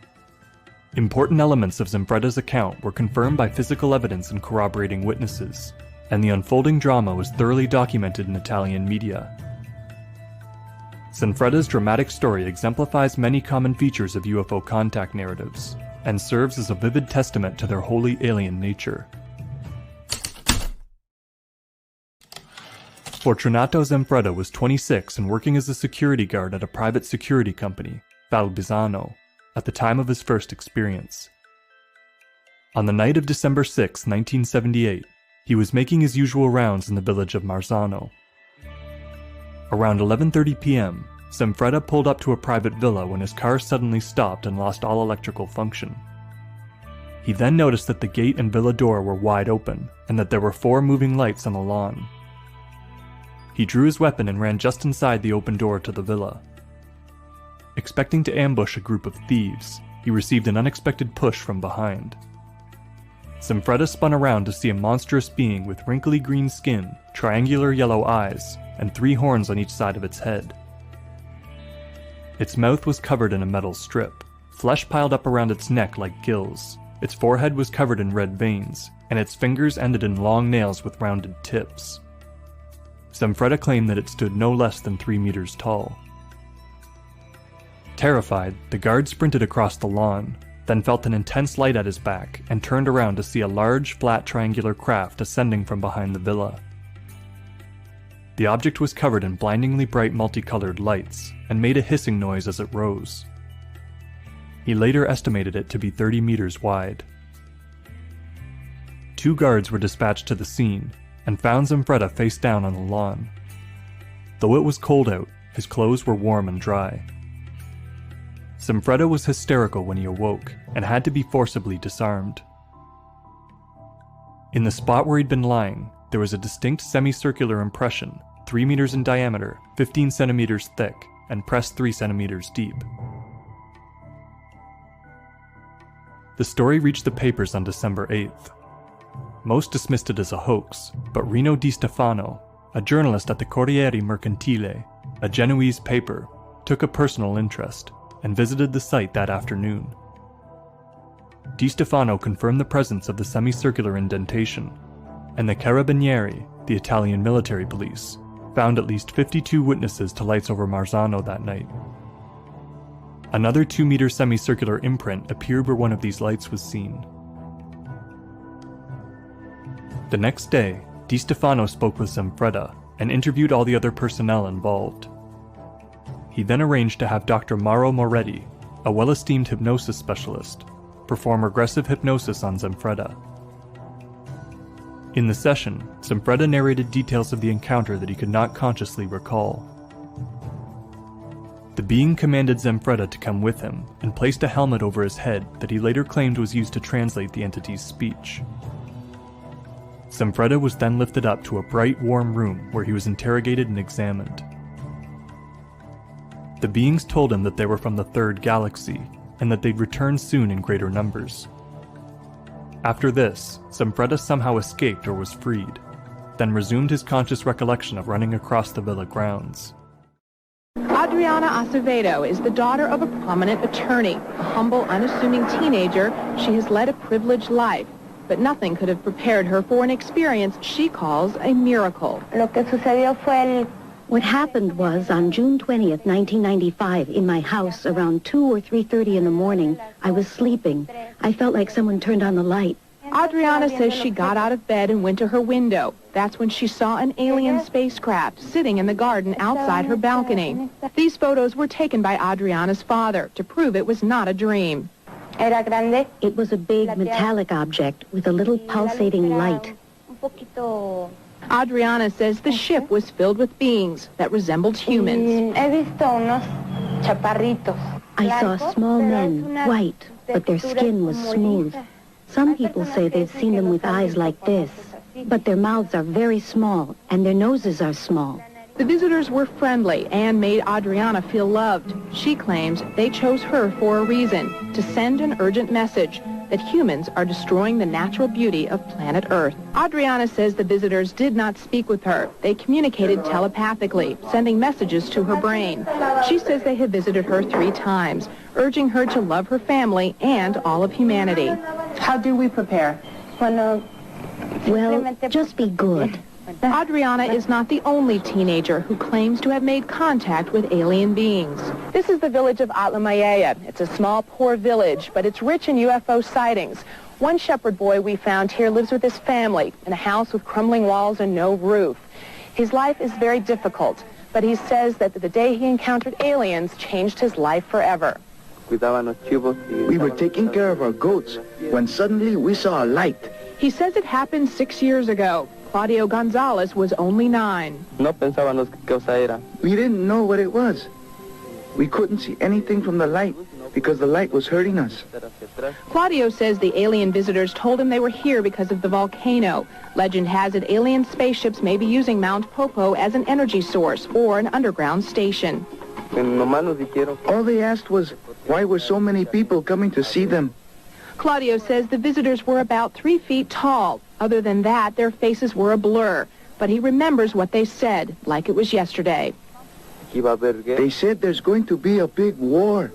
Speaker 1: Important elements of Zanfretta's account were confirmed by physical evidence and corroborating witnesses, and the unfolding drama was thoroughly documented in Italian media. Zanfretta's dramatic story exemplifies many common features of UFO contact narratives, and serves as a vivid testament to their wholly alien nature. Fortunato Zanfretta was 26 and working as a security guard at a private security company, Valbisano, at the time of his first experience. On the night of December 6, 1978, he was making his usual rounds in the village of Marzano. Around 11:30 p.m., Zanfretta pulled up to a private villa when his car suddenly stopped and lost all electrical function. He then noticed that the gate and villa door were wide open, and that there were 4 moving lights on the lawn. He drew his weapon and ran just inside the open door to the villa. Expecting to ambush a group of thieves, he received an unexpected push from behind. Zanfretta spun around to see a monstrous being with wrinkly green skin, triangular yellow eyes, and 3 horns on each side of its head. Its mouth was covered in a metal strip, flesh piled up around its neck like gills. Its forehead was covered in red veins, and its fingers ended in long nails with rounded tips. Zanfretta claimed that it stood no less than 3 meters tall. Terrified, the guard sprinted across the lawn, then felt an intense light at his back and turned around to see a large, flat triangular craft ascending from behind the villa. The object was covered in blindingly bright multicolored lights and made a hissing noise as it rose. He later estimated it to be 30 meters wide. 2 guards were dispatched to the scene and found Zanfretta face down on the lawn. Though it was cold out, his clothes were warm and dry. Zanfretta was hysterical when he awoke and had to be forcibly disarmed. In the spot where he'd been lying, there was a distinct semicircular impression, 3 meters in diameter, 15 centimeters thick, and pressed 3 centimeters deep. The story reached the papers on December 8th. Most dismissed it as a hoax, but Rino Di Stefano, a journalist at the Corriere Mercantile, a Genoese paper, took a personal interest and visited the site that afternoon. Di Stefano confirmed the presence of the semicircular indentation, and the Carabinieri, the Italian military police, found at least 52 witnesses to lights over Marzano that night. Another 2-meter semicircular imprint appeared where one of these lights was seen. The next day, Di Stefano spoke with Zemfreda and interviewed all the other personnel involved. He then arranged to have Dr. Mauro Moretti, a well-esteemed hypnosis specialist, perform regressive hypnosis on Zemfreda. In the session, Zemfreda narrated details of the encounter that he could not consciously recall. The being commanded Zemfreda to come with him and placed a helmet over his head that he later claimed was used to translate the entity's speech. Zemfreda was then lifted up to a bright, warm room where he was interrogated and examined. The beings told him that they were from the third galaxy and that they'd return soon in greater numbers. After this, Zemfreda somehow escaped or was freed, then resumed his conscious recollection of running across the villa grounds.
Speaker 2: Adriana Acevedo is the daughter of a prominent attorney. A humble, unassuming teenager, she has led a privileged life, but nothing could have prepared her for an experience she calls a miracle.
Speaker 22: What happened was, on June 20th, 1995, in my house around 2 or 3:30 in the morning, I was sleeping. I felt like someone turned on the light.
Speaker 2: Adriana says she got out of bed and went to her window. That's when she saw an alien spacecraft sitting in the garden outside her balcony. These photos were taken by Adriana's father to prove it was not a dream.
Speaker 22: It was a big metallic object with a little pulsating light.
Speaker 2: Adriana says the ship was filled with beings that resembled humans.
Speaker 22: I saw small men, white, but their skin was smooth. Some people say they've seen them with eyes like this, but their mouths are very small and their noses are small.
Speaker 2: The visitors were friendly and made Adriana feel loved. She claims they chose her for a reason, to send an urgent message that humans are destroying the natural beauty of planet Earth. Adriana says the visitors did not speak with her. They communicated telepathically, sending messages to her brain. She says they have visited her 3 times, urging her to love her family and all of humanity. How do we prepare?
Speaker 22: Well, just be good.
Speaker 2: Adriana is not the only teenager who claims to have made contact with alien beings. This is the village of Atlamayaya. It's a small, poor village, but it's rich in UFO sightings. One shepherd boy we found here lives with his family in a house with crumbling walls and no roof. His life is very difficult, but he says that the day he encountered aliens changed his life forever.
Speaker 23: We were taking care of our goats when suddenly we saw a light.
Speaker 2: He says it happened 6 years ago. Claudio Gonzalez was only 9.
Speaker 23: We didn't know what it was. We couldn't see anything from the light because the light was hurting us.
Speaker 2: Claudio says the alien visitors told him they were here because of the volcano. Legend has it alien spaceships may be using Mount Popo as an energy source or an underground station.
Speaker 23: All they asked was, why were so many people coming to see them?
Speaker 2: Claudio says the visitors were about 3 feet tall. Other than that, their faces were a blur. But he remembers what they said, like it was yesterday.
Speaker 23: They said there's going to be a big war.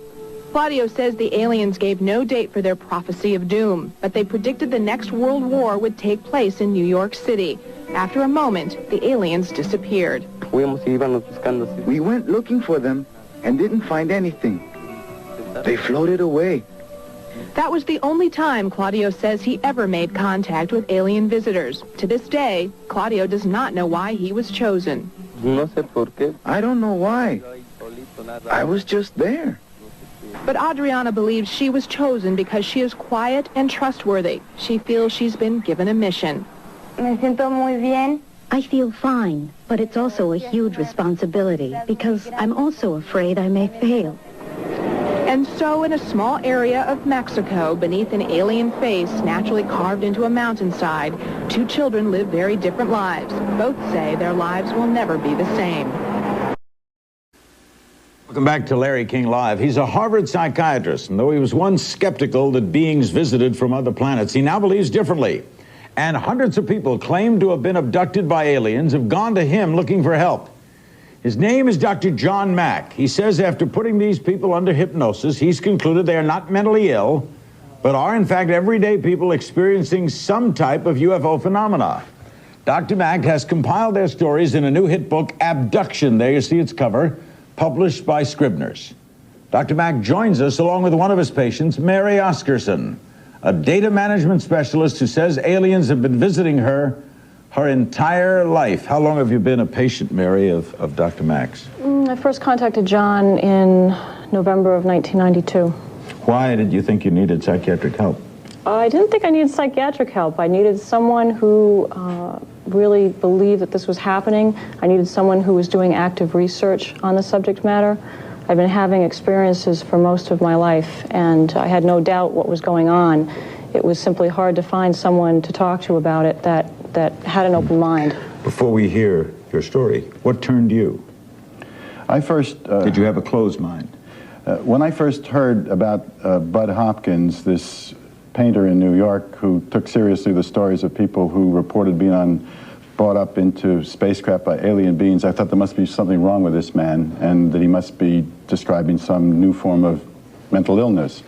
Speaker 2: Claudio says the aliens gave no date for their prophecy of doom, but they predicted the next world war would take place in New York City. After a moment, the aliens disappeared.
Speaker 23: We went looking for them and didn't find anything. They floated away.
Speaker 2: That was the only time Claudio says he ever made contact with alien visitors. To this day, Claudio does not know why he was chosen.
Speaker 23: I don't know why. I was just there.
Speaker 2: But Adriana believes she was chosen because she is quiet and trustworthy. She feels she's been given a mission.
Speaker 22: I feel fine, but it's also a huge responsibility because I'm also afraid I may fail.
Speaker 2: And so in a small area of Mexico, beneath an alien face naturally carved into a mountainside, 2 children live very different lives. Both say their lives will never be the same.
Speaker 24: Welcome back to Larry King Live. He's a Harvard psychiatrist, and though he was once skeptical that beings visited from other planets, he now believes differently. And hundreds of people claimed to have been abducted by aliens have gone to him looking for help. His name is Dr. John Mack. He says after putting these people under hypnosis, he's concluded they are not mentally ill, but are in fact everyday people experiencing some type of UFO phenomena. Dr. Mack has compiled their stories in a new hit book, Abduction. There you see its cover, published by Scribner's. Dr. Mack joins us along with one of his patients, Mary Oscarson, a data management specialist who says aliens have been visiting her entire life. How long have you been a patient, Mary, of Dr. Mack's?
Speaker 4: I first contacted John in November of 1992.
Speaker 24: Why did you think you needed psychiatric help?
Speaker 4: I didn't think I needed psychiatric help. I needed someone who really believed that this was happening. I needed someone who was doing active research on the subject matter. I've been having experiences for most of my life, and I had no doubt what was going on. It was simply hard to find someone to talk to about it that had an open mind.
Speaker 24: Before we hear your story, what turned you?
Speaker 5: I first...
Speaker 24: did you have a closed mind?
Speaker 5: When I first heard about Bud Hopkins, this painter in New York who took seriously the stories of people who reported being brought up into spacecraft by alien beings, I thought there must be something wrong with this man and that he must be describing some new form of mental illness.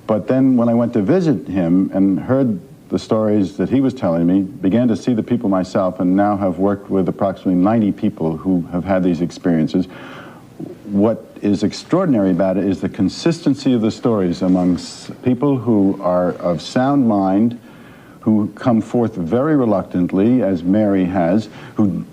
Speaker 5: But then when I went to visit him and heard the stories that he was telling me, began to see the people myself, and now have worked with approximately 90 people who have had these experiences, what is extraordinary about it is the consistency of the stories among people who are of sound mind, who come forth very reluctantly, as Mary has, who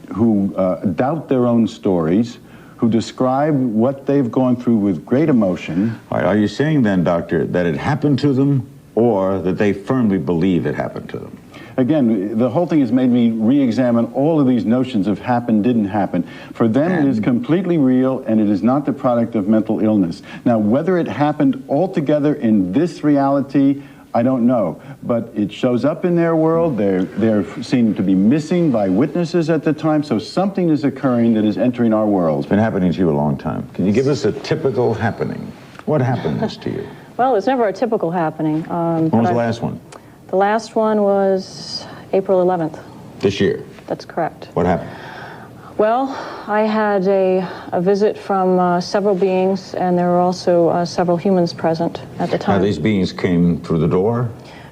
Speaker 5: doubt their own stories, who describe what they've gone through with great emotion.
Speaker 24: Are you saying then, Doctor, that it happened to them, or that they firmly believe it happened to them?
Speaker 5: Again, the whole thing has made me re-examine all of these notions of happen, didn't happen. For them, it is completely real, and it is not the product of mental illness. Now, whether it happened altogether in this reality, I don't know. But it shows up in their world. They're seen to be missing by witnesses at the time, so something is occurring that is entering our world.
Speaker 24: It's been happening to you a long time. Can you give us a typical happening? What happened to you?
Speaker 4: Well, it's never a typical happening.
Speaker 24: When was the last one?
Speaker 4: The last one was April 11th.
Speaker 24: This year?
Speaker 4: That's correct.
Speaker 24: What happened?
Speaker 4: Well, I had a visit from several beings, and there were also several humans present at the time.
Speaker 24: Now, these beings came through the door?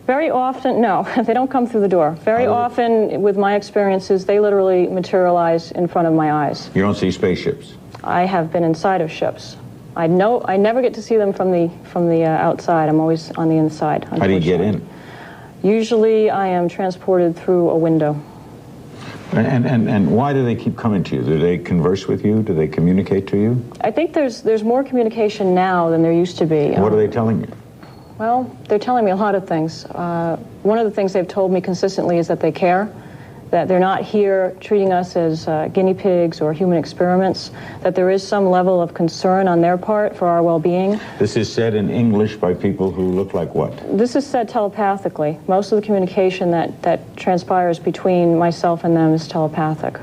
Speaker 4: Very often, no, they don't come through the door. Very often, with my experiences, they literally materialize in front of my eyes.
Speaker 24: You don't see spaceships?
Speaker 4: I have been inside of ships. I never get to see them from the outside. I'm always on the inside.
Speaker 24: How do you get in?
Speaker 4: Usually, I am transported through a window.
Speaker 24: And why do they keep coming to you? Do they converse with you? Do they communicate to you?
Speaker 4: I think there's more communication now than there used to be.
Speaker 24: What are they telling you?
Speaker 4: Well, they're telling me a lot of things. One of the things they've told me consistently is that they care, that they're not here treating us as guinea pigs or human experiments, that there is some level of concern on their part for our well-being.
Speaker 24: This is said in English by people who look like what?
Speaker 4: This is said telepathically. Most of the communication that transpires between myself and them is telepathic.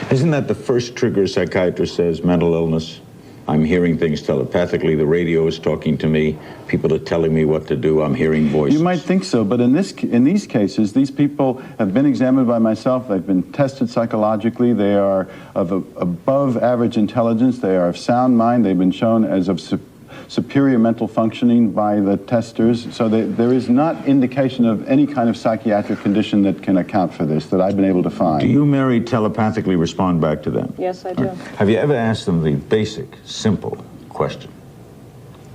Speaker 24: Isn't that the first trigger a psychiatrist says, mental illness? I'm hearing things telepathically. The radio is talking to me. People are telling me what to do. I'm hearing voices.
Speaker 5: You might think so, but in these cases, these people have been examined by myself. They've been tested psychologically. They are of above average intelligence. They are of sound mind. They've been shown as of superior mental functioning by the testers. So there is not indication of any kind of psychiatric condition that can account for this that I've been able to find.
Speaker 24: Do you, Mary, telepathically respond back to them?
Speaker 4: Yes, I do.
Speaker 24: Have you ever asked them the basic, simple question?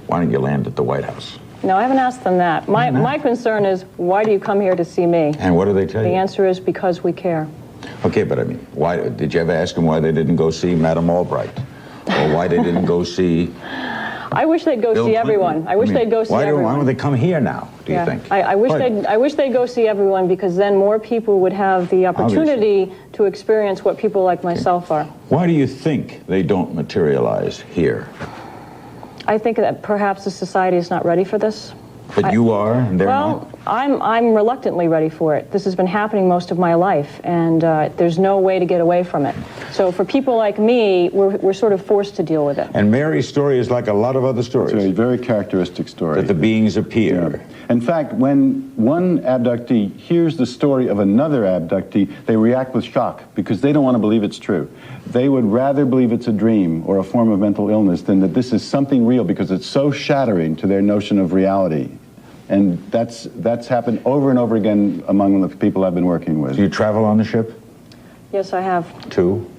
Speaker 24: Why don't you land at the White House?
Speaker 4: No, I haven't asked them that. My concern is, why do you come here to see me?
Speaker 24: And what do they tell you?
Speaker 4: The answer is because we care.
Speaker 24: Okay, but I mean, why did you ever ask them why they didn't go see Madame Albright? Or why they didn't go see...
Speaker 4: I wish they'd go see everyone. I wish they'd go see everyone.
Speaker 24: Why don't they come here now, do you think?
Speaker 4: I wish they'd go see everyone, because then more people would have the opportunity to experience what people like myself are.
Speaker 24: Why do you think they don't materialize here?
Speaker 4: I think that perhaps the society is not ready for this.
Speaker 24: But you are, and they're not?
Speaker 4: I'm reluctantly ready for it. This has been happening most of my life, and there's no way to get away from it. So for people like me, we're sort of forced to deal with it.
Speaker 24: And Mary's story is like a lot of other stories.
Speaker 5: It's a very characteristic story.
Speaker 24: That the beings appear.
Speaker 5: Yeah. In fact, when one abductee hears the story of another abductee, they react with shock because they don't want to believe it's true. They would rather believe it's a dream or a form of mental illness than that this is something real, because it's so shattering to their notion of reality. And that's happened over and over again among the people I've been working with.
Speaker 24: Do you travel on the ship?
Speaker 4: Yes, I have.
Speaker 24: Too?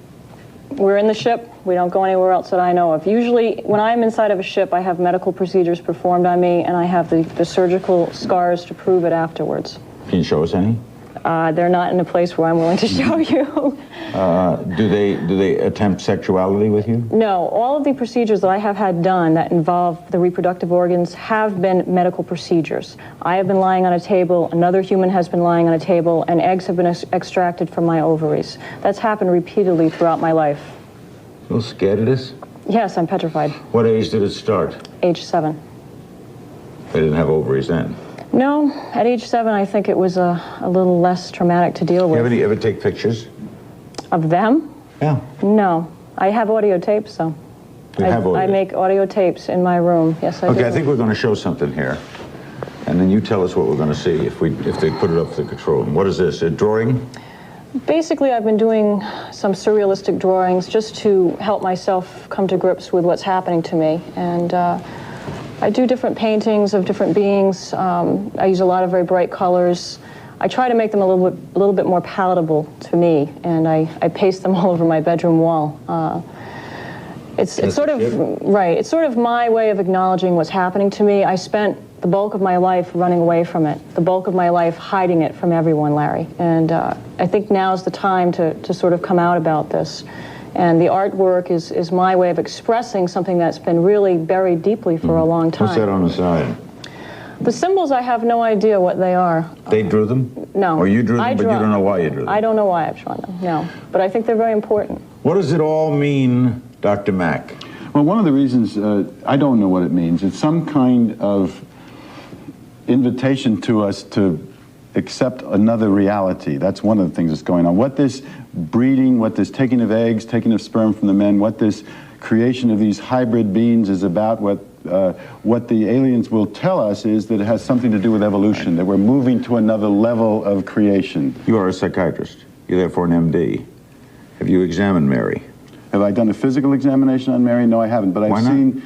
Speaker 4: We're in the ship. We don't go anywhere else that I know of. Usually, when I'm inside of a ship, I have medical procedures performed on me, and I have the surgical scars to prove it afterwards.
Speaker 24: Can you show us any?
Speaker 4: They're not in a place where I'm willing to show you.
Speaker 24: Do they attempt sexuality with you?
Speaker 4: No, all of the procedures that I have had done that involve the reproductive organs have been medical procedures. I have been lying on a table, another human has been lying on a table, and eggs have been extracted from my ovaries. That's happened repeatedly throughout my life.
Speaker 24: A little scared of this?
Speaker 4: Yes, I'm petrified.
Speaker 24: What age did it start?
Speaker 4: Age 7.
Speaker 24: They didn't have ovaries then.
Speaker 4: No, at age 7, I think it was a little less traumatic to deal with.
Speaker 24: You ever take pictures?
Speaker 4: Of them?
Speaker 24: Yeah.
Speaker 4: No. I have audio tapes, though. I make audio tapes in my room. Yes, I do.
Speaker 24: Okay, I think we're going to show something here. And then you tell us what we're going to see if they put it up to the control room. What is this, a drawing?
Speaker 4: Basically, I've been doing some surrealistic drawings just to help myself come to grips with what's happening to me. And I do different paintings of different beings. I use a lot of very bright colors. I try to make them a little bit more palatable to me, and I paste them all over my bedroom wall. It's sort of right. It's sort of my way of acknowledging what's happening to me. I spent the bulk of my life running away from it, the bulk of my life hiding it from everyone, Larry. And I think now's the time to sort of come out about this. And the artwork is my way of expressing something that's been really buried deeply for a long time.
Speaker 24: What's that on the side?
Speaker 4: The symbols, I have no idea what they are.
Speaker 24: They drew them?
Speaker 4: No.
Speaker 24: Or you drew them, but you don't know why you drew them?
Speaker 4: I don't know why I've drawn them, no. But I think they're very important.
Speaker 24: What does it all mean, Dr. Mack?
Speaker 5: Well, one of the reasons, I don't know what it means. It's some kind of invitation to us to accept another reality. That's one of the things that's going on. What this breeding, what this taking of eggs, taking of sperm from the men, what this creation of these hybrid beings is about, what the aliens will tell us is that it has something to do with evolution, that we're moving to another level of creation.
Speaker 24: You are a psychiatrist. You're therefore an MD. Have you examined Mary?
Speaker 5: Have I done a physical examination on Mary? No, I haven't. But I've seen.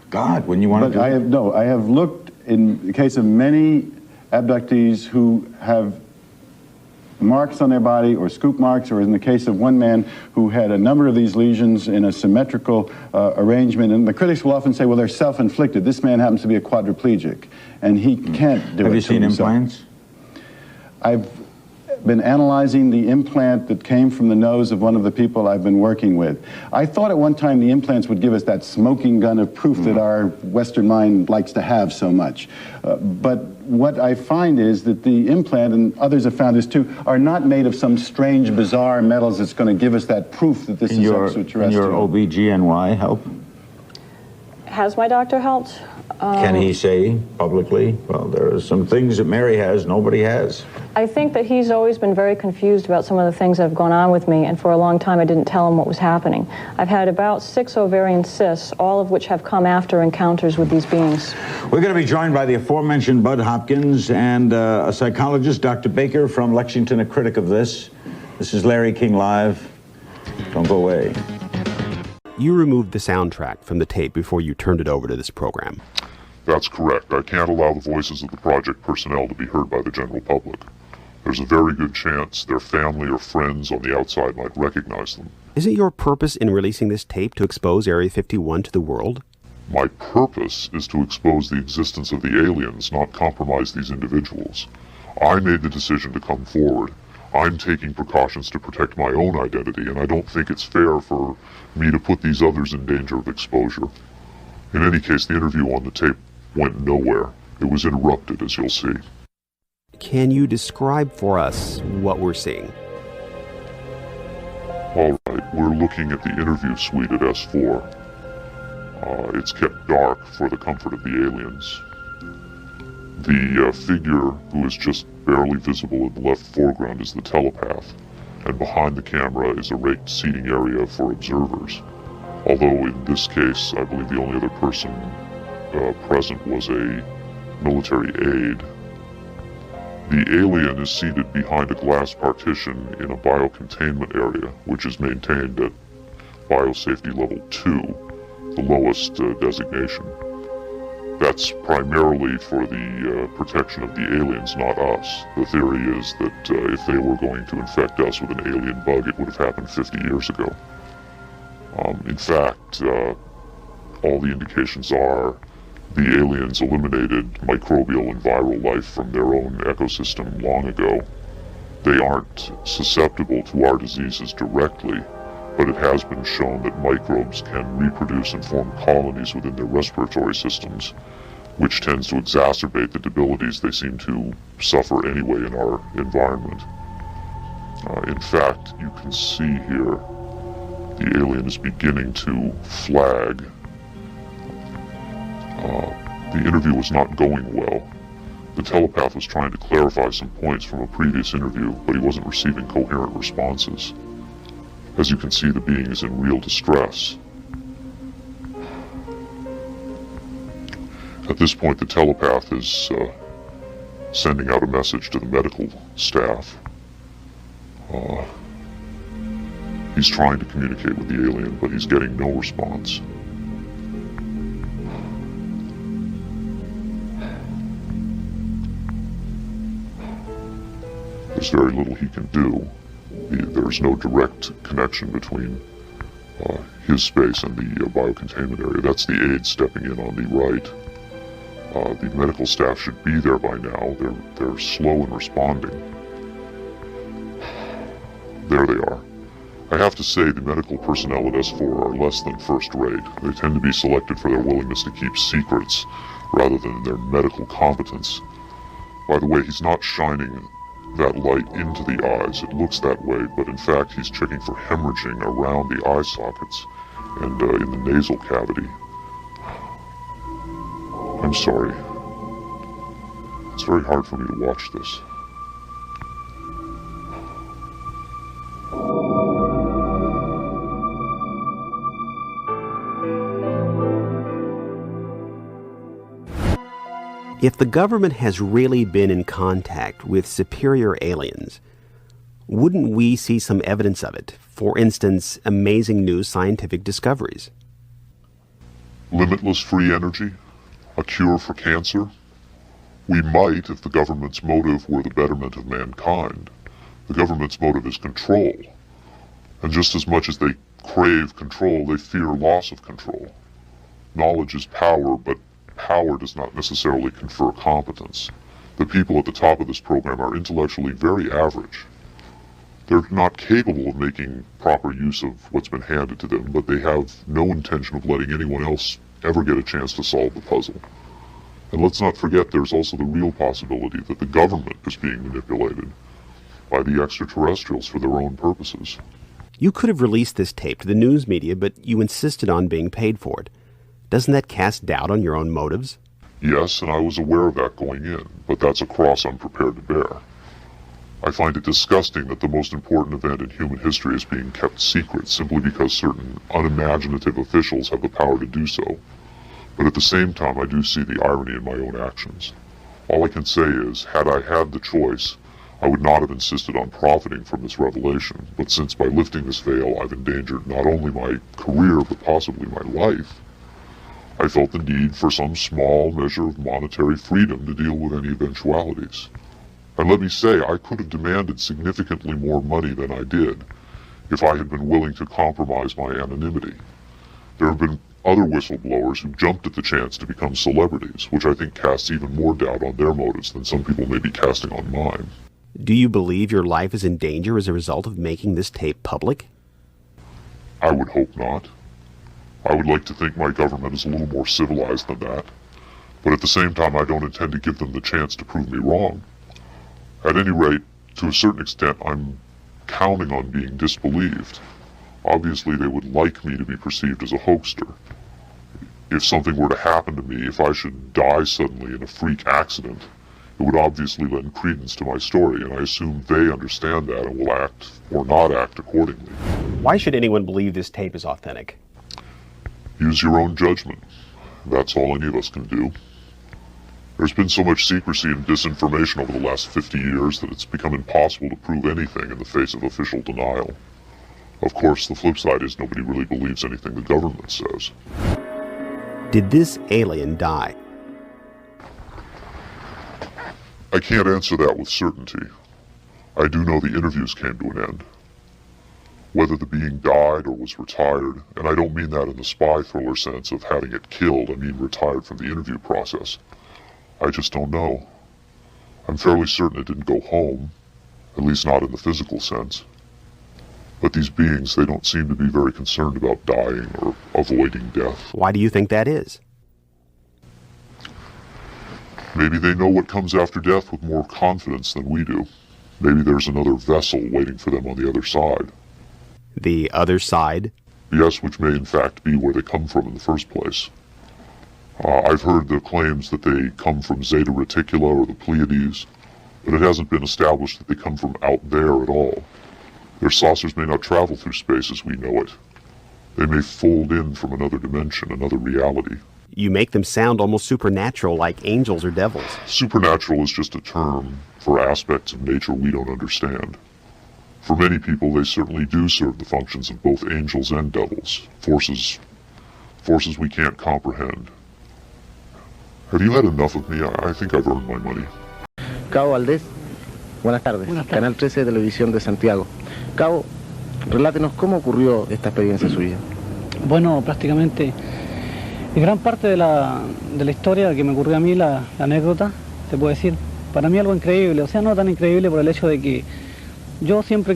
Speaker 24: God, when you want to do
Speaker 5: it? I have looked in the case of many abductees who have marks on their body, or scoop marks, or in the case of one man who had a number of these lesions in a symmetrical arrangement. And the critics will often say, well, they're self-inflicted. This man happens to be a quadriplegic, and he can't do it.
Speaker 24: Have you seen implants?
Speaker 5: I've been analyzing the implant that came from the nose of one of the people I've been working with. I thought at one time the implants would give us that smoking gun of proof that our Western mind likes to have so much. But what I find is that the implant, and others have found this too, are not made of some strange, bizarre metals that's going to give us that proof that this is extraterrestrial.
Speaker 24: Can your OBGYN help?
Speaker 4: Has my doctor helped?
Speaker 24: Can he say publicly, well, there are some things that Mary has, nobody has?
Speaker 4: I think that he's always been very confused about some of the things that have gone on with me, and for a long time I didn't tell him what was happening. I've had about 6 ovarian cysts, all of which have come after encounters with these beings.
Speaker 24: We're going to be joined by the aforementioned Bud Hopkins and a psychologist, Dr. Baker from Lexington, a critic of this. This is Larry King Live. Don't go away.
Speaker 3: You removed the soundtrack from the tape before you turned it over to this program.
Speaker 6: That's correct. I can't allow the voices of the project personnel to be heard by the general public. There's a very good chance their family or friends on the outside might recognize them.
Speaker 3: Isn't your purpose in releasing this tape to expose Area 51 to the world?
Speaker 6: My purpose is to expose the existence of the aliens, not compromise these individuals. I made the decision to come forward. I'm taking precautions to protect my own identity, and I don't think it's fair for me to put these others in danger of exposure. In any case, the interview on the tape went nowhere. It was interrupted, as you'll see.
Speaker 3: Can you describe for us what we're seeing?
Speaker 6: All right, we're looking at the interview suite at S4. It's kept dark for the comfort of the aliens. The figure who is just barely visible in the left foreground is the telepath, and behind the camera is a raked seating area for observers. Although in this case, I believe the only other person present was a military aide. The alien is seated behind a glass partition in a biocontainment area, which is maintained at biosafety level 2, the lowest designation. that's primarily for the protection of the aliens, not us. The theory is that if they were going to infect us with an alien bug, it would have happened 50 years ago. In fact, all the indications are the aliens eliminated microbial and viral life from their own ecosystem long ago. They aren't susceptible to our diseases directly, but it has been shown that microbes can reproduce and form colonies within their respiratory systems, which tends to exacerbate the debilities they seem to suffer anyway in our environment. In fact, you can see here the alien is beginning to flag. The interview was not going well. The telepath was trying to clarify some points from a previous interview, but he wasn't receiving coherent responses. As you can see, the being is in real distress. At this point, the telepath is sending out a message to the medical staff. He's trying to communicate with the alien, but he's getting no response. There's very little he can do. There's no direct connection between his space and the biocontainment area. That's the aides stepping in on the right. The medical staff should be there by now. They're slow in responding. There they are. I have to say the medical personnel at S4 are less than first rate. They tend to be selected for their willingness to keep secrets rather than their medical competence. By the way, he's not shining that light into the eyes. It looks that way, but in fact he's checking for hemorrhaging around the eye sockets and in the nasal cavity. I'm sorry. It's very hard for me to watch this.
Speaker 3: If the government has really been in contact with superior aliens, wouldn't we see some evidence of it? For instance, amazing new scientific discoveries.
Speaker 6: Limitless free energy? A cure for cancer? We might if the government's motive were the betterment of mankind. The government's motive is control. And just as much as they crave control, they fear loss of control. Knowledge is power, but power does not necessarily confer competence. The people at the top of this program are intellectually very average. They're not capable of making proper use of what's been handed to them, but they have no intention of letting anyone else ever get a chance to solve the puzzle. And let's not forget there's also the real possibility that the government is being manipulated by the extraterrestrials for their own purposes.
Speaker 3: You could have released this tape to the news media, but you insisted on being paid for it. Doesn't that cast doubt on your own motives?
Speaker 6: Yes, and I was aware of that going in, but that's a cross I'm prepared to bear. I find it disgusting that the most important event in human history is being kept secret simply because certain unimaginative officials have the power to do so. But at the same time, I do see the irony in my own actions. All I can say is, had I had the choice, I would not have insisted on profiting from this revelation, but since by lifting this veil I've endangered not only my career, but possibly my life, I felt the need for some small measure of monetary freedom to deal with any eventualities. And let me say, I could have demanded significantly more money than I did if I had been willing to compromise my anonymity. There have been other whistleblowers who jumped at the chance to become celebrities, which I think casts even more doubt on their motives than some people may be casting on mine.
Speaker 3: Do you believe your life is in danger as a result of making this tape public?
Speaker 6: I would hope not. I would like to think my government is a little more civilized than that, but at the same time I don't intend to give them the chance to prove me wrong. At any rate, to a certain extent, I'm counting on being disbelieved. Obviously, they would like me to be perceived as a hoaxer. If something were to happen to me, if I should die suddenly in a freak accident, it would obviously lend credence to my story, and I assume they understand that and will act or not act accordingly.
Speaker 3: Why should anyone believe this tape is authentic?
Speaker 6: Use your own judgment. That's all any of us can do. There's been so much secrecy and disinformation over the last 50 years that it's become impossible to prove anything in the face of official denial. Of course, the flip side is nobody really believes anything the government says.
Speaker 3: Did this alien die?
Speaker 6: I can't answer that with certainty. I do know the interviews came to an end. Whether the being died or was retired, and I don't mean that in the spy thriller sense of having it killed, I mean retired from the interview process. I just don't know. I'm fairly certain it didn't go home, at least not in the physical sense. But these beings, they don't seem to be very concerned about dying or avoiding death.
Speaker 3: Why do you think that is?
Speaker 6: Maybe they know what comes after death with more confidence than we do. Maybe there's another vessel waiting for them on the other side.
Speaker 3: The other side?
Speaker 6: Yes, which may in fact be where they come from in the first place. I've heard the claims that they come from Zeta Reticula or the Pleiades, but it hasn't been established that they come from out there at all. Their saucers may not travel through space as we know it. They may fold in from another dimension, another reality.
Speaker 3: You make them sound almost supernatural, like angels or devils.
Speaker 6: Supernatural is just a term for aspects of nature we don't understand. For many people, they certainly do serve the functions of both angels and devils, forces we can't comprehend. Have you had enough of me? I think I've earned my money.
Speaker 7: Cabo Valdés, buenas tardes. Canal 13 de Televisión de Santiago. Cabo, relátenos cómo ocurrió esta experiencia suya.
Speaker 8: Bueno, prácticamente, gran parte de la historia que me ocurrió a mí, la anécdota, se puede decir, para mí algo increíble, o sea, no tan increíble por el hecho de que yo siempre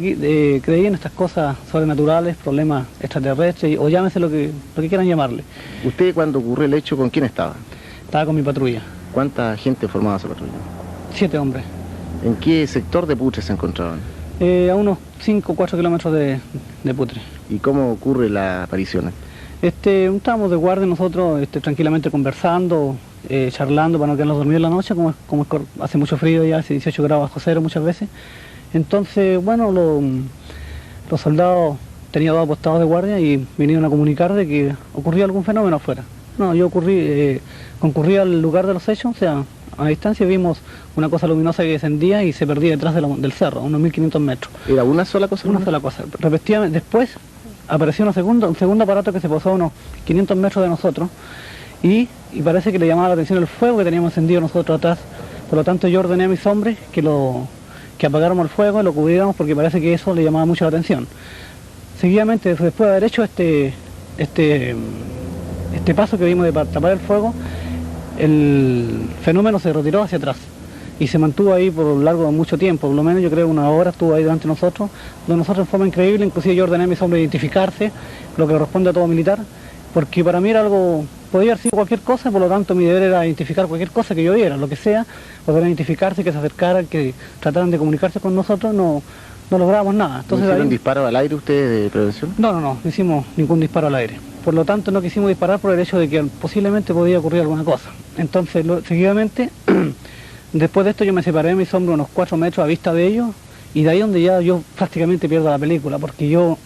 Speaker 8: creí en estas cosas sobrenaturales, problemas extraterrestres, o llámese lo que quieran llamarle.
Speaker 7: ¿Usted cuando ocurrió el hecho con quién estaba?
Speaker 8: Estaba con mi patrulla.
Speaker 7: ¿Cuánta gente formaba esa patrulla? 7
Speaker 8: hombres.
Speaker 7: ¿En qué sector de Putre se encontraban?
Speaker 8: A unos 5 o 4 kilómetros de Putre.
Speaker 7: ¿Y cómo ocurre la aparición?
Speaker 8: Estábamos de guardia nosotros tranquilamente conversando, charlando para no quedarnos dormidos en la noche, como hace mucho frío ya, hace 18 grados bajo cero muchas veces. Entonces, bueno, los soldados tenían 2 apostados de guardia y vinieron a comunicar de que ocurría algún fenómeno afuera. No, yo concurrí al lugar de los hechos, o sea, a distancia vimos una cosa luminosa que descendía y se perdía detrás del cerro, a unos 1500 metros.
Speaker 7: ¿Era una sola cosa?
Speaker 8: Una sola cosa. Repetidamente, después apareció un segundo aparato que se posó a unos 500 metros de nosotros y parece que le llamaba la atención el fuego que teníamos encendido nosotros atrás. Por lo tanto, yo ordené a mis hombres que apagáramos el fuego y lo cubriéramos porque parece que eso le llamaba mucho la atención. Seguidamente, después de haber hecho este paso que vimos de tapar el fuego, el fenómeno se retiró hacia atrás y se mantuvo ahí por largo de mucho tiempo, por lo menos yo creo una hora estuvo ahí delante de nosotros, donde nosotros en forma increíble, inclusive yo ordené a mis hombres identificarse, lo que corresponde a todo militar, porque para mí era algo, podía haber sido cualquier cosa, por lo tanto mi deber era identificar cualquier cosa que yo viera, lo que sea, poder identificarse, que se acercaran, que trataran de comunicarse con nosotros, no lográbamos nada. Entonces,
Speaker 7: ¿No hicieron un disparo al aire ustedes de prevención?
Speaker 8: No hicimos ningún disparo al aire. Por lo tanto, no quisimos disparar por el hecho de que posiblemente podía ocurrir alguna cosa. Entonces, seguidamente, después de esto yo me separé de mis hombres unos 4 metros a vista de ellos, y de ahí donde ya yo prácticamente pierdo la película, porque ellos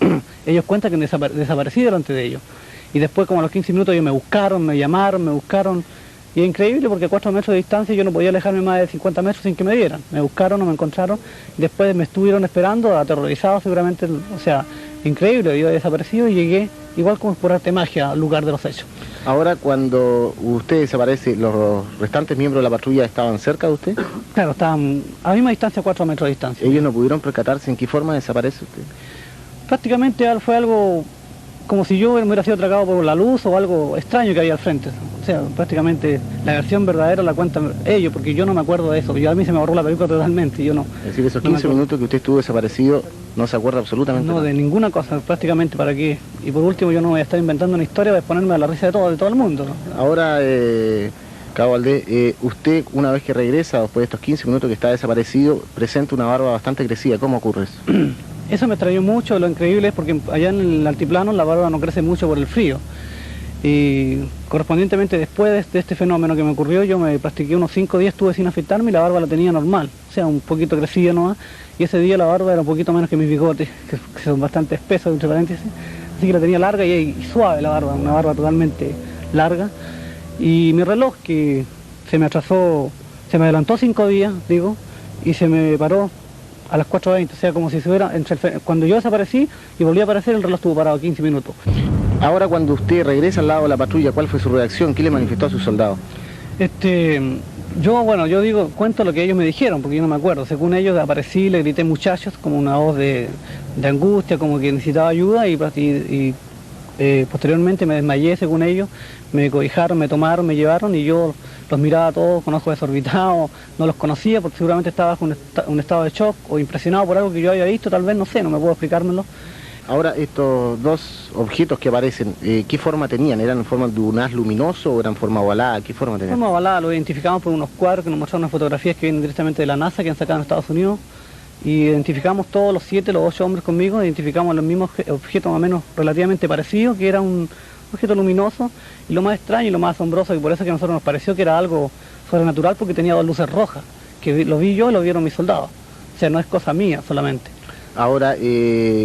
Speaker 8: cuentan que desaparecí delante de ellos. Y después, como a los 15 minutos, ellos me buscaron, me llamaron, y es increíble porque a 4 metros de distancia yo no podía alejarme más de 50 metros sin que me vieran. Me buscaron, no me encontraron, y después me estuvieron esperando, aterrorizados seguramente, o sea, increíble, yo he desaparecido y llegué igual como por arte de magia al lugar de los hechos.
Speaker 7: Ahora, cuando usted desaparece, ¿los restantes miembros de la patrulla estaban cerca de usted?
Speaker 8: Claro, estaban a la misma distancia, 4 metros de distancia.
Speaker 7: ¿Ellos no pudieron percatarse en qué forma desaparece usted?
Speaker 8: Prácticamente fue algo como si yo me hubiera sido atracado por la luz o algo extraño que había al frente. O sea, prácticamente la versión verdadera la cuentan ellos, porque yo no me acuerdo de eso. A mí se me borró la película totalmente, yo no.
Speaker 7: Es decir, esos 15 minutos que usted estuvo desaparecido, ¿no se acuerda absolutamente
Speaker 8: nada?
Speaker 7: No,
Speaker 8: de ninguna cosa, prácticamente, ¿para qué? Y por último, yo no voy a estar inventando una historia, voy a ponerme a la risa de todo el mundo, ¿no?
Speaker 7: Ahora, Cabo Valdés, usted, una vez que regresa, después de estos 15 minutos que está desaparecido, presenta una barba bastante crecida. ¿Cómo ocurre eso?
Speaker 8: Eso me extrañó mucho, lo increíble es porque allá en el altiplano la barba no crece mucho por el frío. Y correspondientemente después de este fenómeno que me ocurrió, yo me practiqué unos 5 días, estuve sin afeitarme y la barba la tenía normal, o sea, un poquito crecida nomás, y ese día la barba era un poquito menos que mis bigotes, que son bastante espesos, entre paréntesis, así que la tenía larga y suave la barba, una barba totalmente larga. Y mi reloj, que se me adelantó 5 días, digo, y se me paró a las 4:20, o sea, como si se hubiera, cuando yo desaparecí y volví a aparecer, el reloj estuvo parado 15 minutos.
Speaker 7: Ahora, cuando usted regresa al lado de la patrulla, ¿cuál fue su reacción? ¿Qué le manifestó a sus soldados?
Speaker 8: Yo digo, cuento lo que ellos me dijeron, porque yo no me acuerdo. Según ellos aparecí, le grité muchachos, como una voz de angustia, como que necesitaba ayuda, y posteriormente me desmayé, según ellos. Me cobijaron, me tomaron, me llevaron, y yo los miraba a todos con ojos desorbitados. No los conocía porque seguramente estaba bajo un estado de shock o impresionado por algo que yo había visto, tal vez, no sé, no me puedo explicármelo.
Speaker 7: Ahora, estos dos objetos que aparecen, ¿qué forma tenían? ¿Eran en forma de un haz luminoso o eran en forma ovalada? ¿Qué forma tenían?
Speaker 8: Forma ovalada, lo identificamos por unos cuadros que nos mostraron unas fotografías que vienen directamente de la NASA, que han sacado en Estados Unidos. Y identificamos todos los 7, los 8 hombres conmigo, identificamos los mismos objetos más o menos relativamente parecidos, que era un objeto luminoso. Y lo más extraño y lo más asombroso, y por eso que a nosotros nos pareció que era algo sobrenatural, porque tenía 2 luces rojas, que lo vi yo y lo vieron mis soldados. O sea, no es cosa mía solamente.
Speaker 7: Ahora,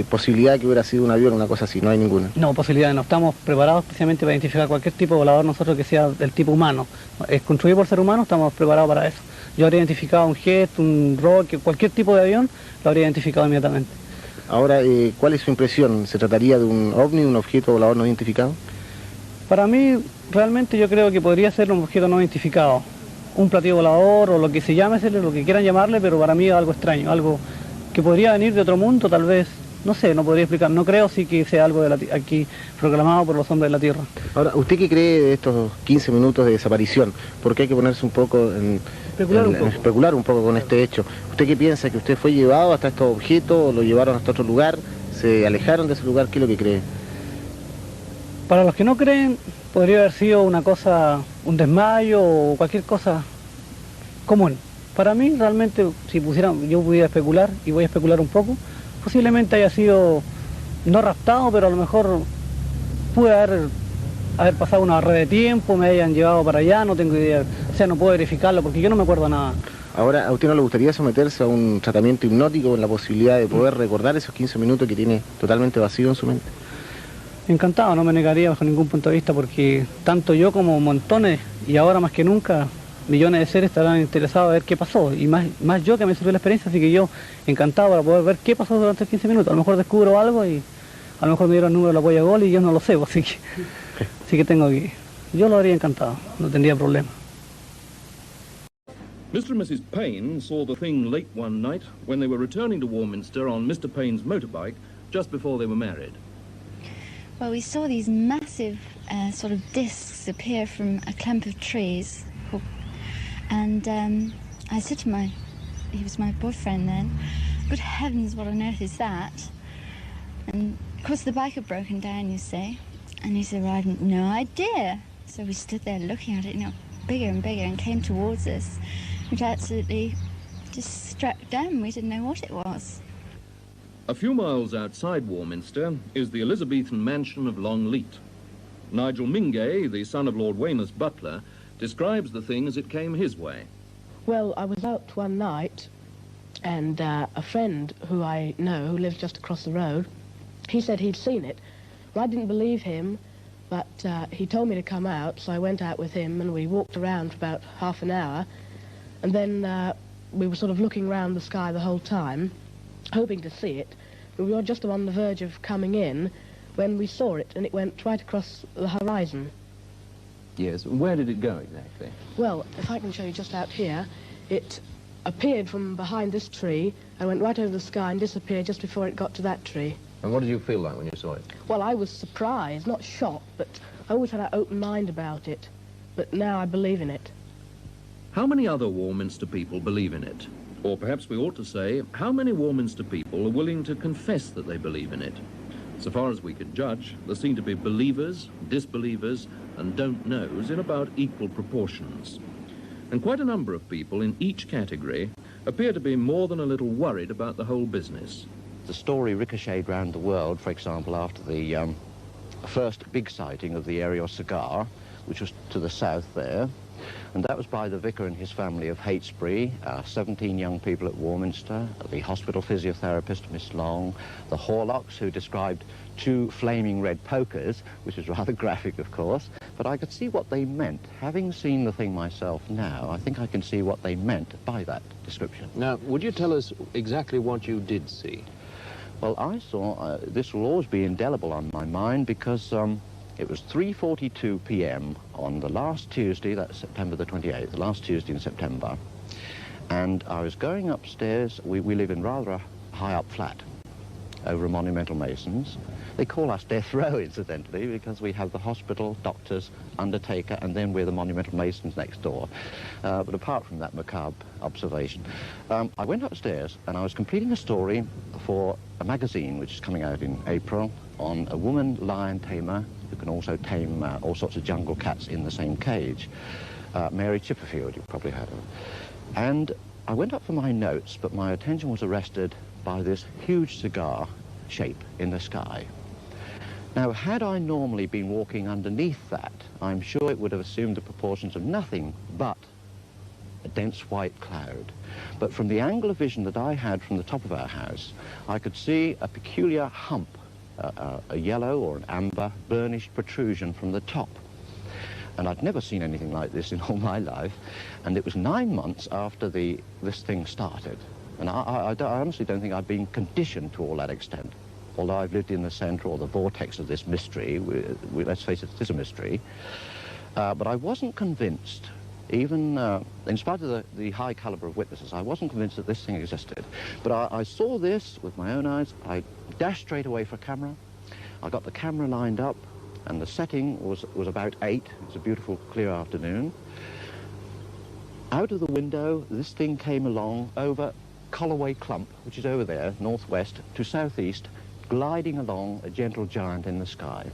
Speaker 7: posibilidad de que hubiera sido un avión o una cosa así, no hay ninguna.
Speaker 8: No, posibilidad, no estamos preparados especialmente para identificar cualquier tipo de volador nosotros que sea del tipo humano. Es construido por ser humano, estamos preparados para eso. Yo habría identificado un jet, un rocket, cualquier tipo de avión, lo habría identificado inmediatamente.
Speaker 7: Ahora, ¿cuál es su impresión? ¿Se trataría de un ovni, un objeto volador no identificado?
Speaker 8: Para mí, realmente yo creo que podría ser un objeto no identificado. Un platillo volador o lo que se llame, lo que quieran llamarle, pero para mí es algo extraño, algo que podría venir de otro mundo, tal vez, no sé, no podría explicar, no creo sí que sea algo de aquí proclamado por los hombres de la Tierra.
Speaker 7: Ahora, ¿usted qué cree de estos 15 minutos de desaparición? Porque hay que ponerse un poco especular un poco con este hecho. ¿Usted qué piensa? ¿Que usted fue llevado hasta estos objetos o lo llevaron hasta otro lugar? ¿Se alejaron de ese lugar? ¿Qué es lo que cree?
Speaker 8: Para los que no creen, podría haber sido una cosa, un desmayo o cualquier cosa común. Para mí, realmente, si yo pudiera especular, y voy a especular un poco, posiblemente haya sido, no raptado, pero a lo mejor pude haber pasado una red de tiempo, me hayan llevado para allá, no tengo idea, o sea, no puedo verificarlo porque yo no me acuerdo nada.
Speaker 7: Ahora, ¿a usted no le gustaría someterse a un tratamiento hipnótico con la posibilidad de poder recordar esos 15 minutos que tiene totalmente vacío en su mente?
Speaker 8: Encantado, no me negaría bajo ningún punto de vista, porque tanto yo como montones, y ahora más que nunca, millones de seres estarán interesados a ver qué pasó, y más yo que me sirvió la experiencia, así que yo encantado para poder ver qué pasó durante 15 minutos. A lo mejor descubro algo y a lo mejor me dieron el número de la polla gol y yo no lo sé, así que tengo que... Yo lo haría encantado, no tendría problema.
Speaker 9: Mr. and Mrs. Payne saw the thing late one night when they were returning to Warminster on Mr. Payne's motorbike just before they were married.
Speaker 10: Well, we saw these massive sort of discs appear from a clump of trees. And I said to he was my boyfriend then, good heavens, what on earth is that? And of course the bike had broken down, you see. And he said, well, I had no idea. So we stood there looking at it, bigger and bigger, and came towards us. Which absolutely just struck dumb. We didn't know what it was.
Speaker 9: A few miles outside Warminster is the Elizabethan mansion of Longleat. Nigel Mingay, the son of Lord Weymouth's butler, describes the thing as it came his way.
Speaker 11: Well, I was out one night, and a friend who I know, who lives just across the road, he said he'd seen it. Well, I didn't believe him, but he told me to come out, so I went out with him, and we walked around for about half an hour, and then we were sort of looking around the sky the whole time, hoping to see it. We were just on the verge of coming in when we saw it, and it went right across the horizon.
Speaker 9: Yes, where did it go exactly?
Speaker 11: Well, if I can show you just out here, it appeared from behind this tree and went right over the sky and disappeared just before it got to that tree.
Speaker 9: And what did you feel like when you saw it?
Speaker 11: Well, I was surprised, not shocked, but I always had an open mind about it. But now I believe in it.
Speaker 9: How many other Warminster people believe in it? Or perhaps we ought to say, how many Warminster people are willing to confess that they believe in it? So far as we can judge, there seem to be believers, disbelievers, and don't knows in about equal proportions. And quite a number of people in each category appear to be more than a little worried about the whole business.
Speaker 12: The story ricocheted around the world, for example, after the first big sighting of the Ariel cigar, which was to the south there. And that was by the vicar and his family of Heytesbury, 17 young people at Warminster, the hospital physiotherapist, Miss Long, the Horlocks, who described 2 flaming red pokers, which was rather graphic, of course, but I could see what they meant. Having seen the thing myself now, I think I can see what they meant by that description.
Speaker 9: Now, would you tell us exactly what you did see?
Speaker 12: Well, I saw, this will always be indelible on my mind because It was 3:42 p.m. on the last Tuesday, that's September the 28th, the last Tuesday in September. And I was going upstairs. We live in rather a high-up flat over Monumental Masons. They call us Death Row, incidentally, because we have the hospital, doctors, undertaker, and then we're the Monumental Masons next door. But apart from that macabre observation, I went upstairs and I was completing a story for a magazine which is coming out in April on a woman lion tamer who can also tame all sorts of jungle cats in the same cage. Mary Chipperfield, you've probably heard of her. And I went up for my notes, but my attention was arrested by this huge cigar shape in the sky. Now, had I normally been walking underneath that, I'm sure it would have assumed the proportions of nothing but a dense white cloud. But from the angle of vision that I had from the top of our house, I could see a peculiar hump, a yellow or an amber burnished protrusion from the top. And I'd never seen anything like this in all my life. And it was 9 months after this thing started. And I honestly don't think I've been conditioned to all that extent. Although I've lived in the centre or the vortex of this mystery, let's face it, it is a mystery. But I wasn't convinced, even in spite of the high calibre of witnesses, I wasn't convinced that this thing existed. But I saw this with my own eyes. I dashed straight away for a camera. I got the camera lined up, and the setting was about 8. It was a beautiful, clear afternoon. Out of the window, this thing came along over Colloway Clump, which is over there, northwest to southeast, gliding along, a gentle giant in the sky.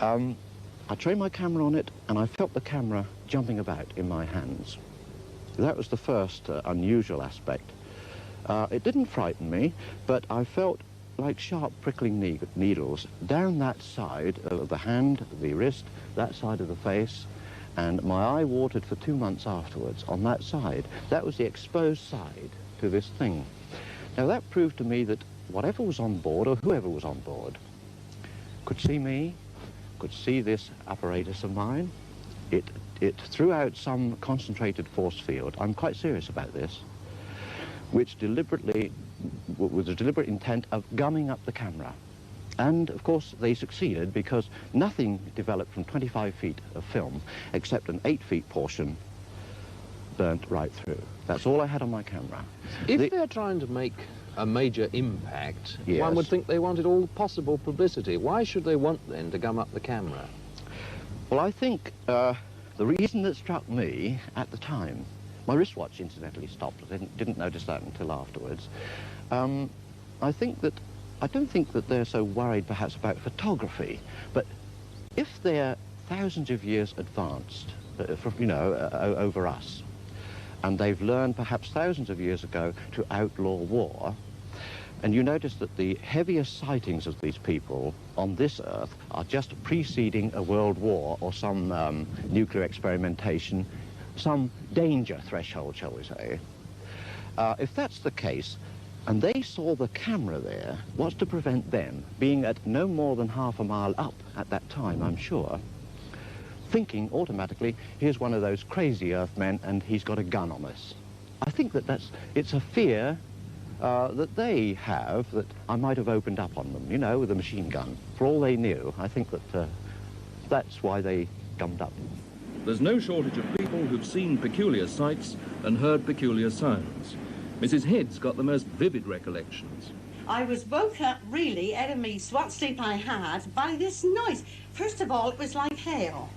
Speaker 12: I trained my camera on it, and I felt the camera jumping about in my hands. That was the first unusual aspect. It didn't frighten me, but I felt like sharp prickling needles down that side of the hand, the wrist, that side of the face, and my eye watered for 2 months afterwards on that side. That was the exposed side to this thing. Now that proved to me that whatever was on board, or whoever was on board, could see me, could see this apparatus of mine. It threw out some concentrated force field, I'm quite serious about this, which deliberately, with the deliberate intent of gumming up the camera. And of course they succeeded, because nothing developed from 25 feet of film except an 8 feet portion burnt right through. That's all I had on my camera.
Speaker 13: If they're trying to make a major impact,
Speaker 12: Yes.
Speaker 13: one would think they wanted all possible publicity. Why should they want then to gum up the camera?
Speaker 12: Well, I think the reason that struck me at the time, my wristwatch incidentally stopped. I didn't notice that until afterwards. I don't think that they're so worried perhaps about photography, but if they're thousands of years advanced, over us, and they've learned perhaps thousands of years ago to outlaw war, and you notice that the heaviest sightings of these people on this earth are just preceding a world war or some nuclear experimentation, some danger threshold, shall we say. If that's the case, and they saw the camera there, what's to prevent them being at no more than half a mile up at that time, I'm sure, thinking automatically, here's one of those crazy Earthmen and he's got a gun on us. I think that it's a fear that they have that I might have opened up on them, with a machine gun. For all they knew, I think that that's why they gummed up.
Speaker 9: There's no shortage of people who've seen peculiar sights and heard peculiar sounds. Mrs. Head's got the most vivid recollections.
Speaker 14: I was woke up really out of me what sleep I had by this noise. First of all, it was like hail.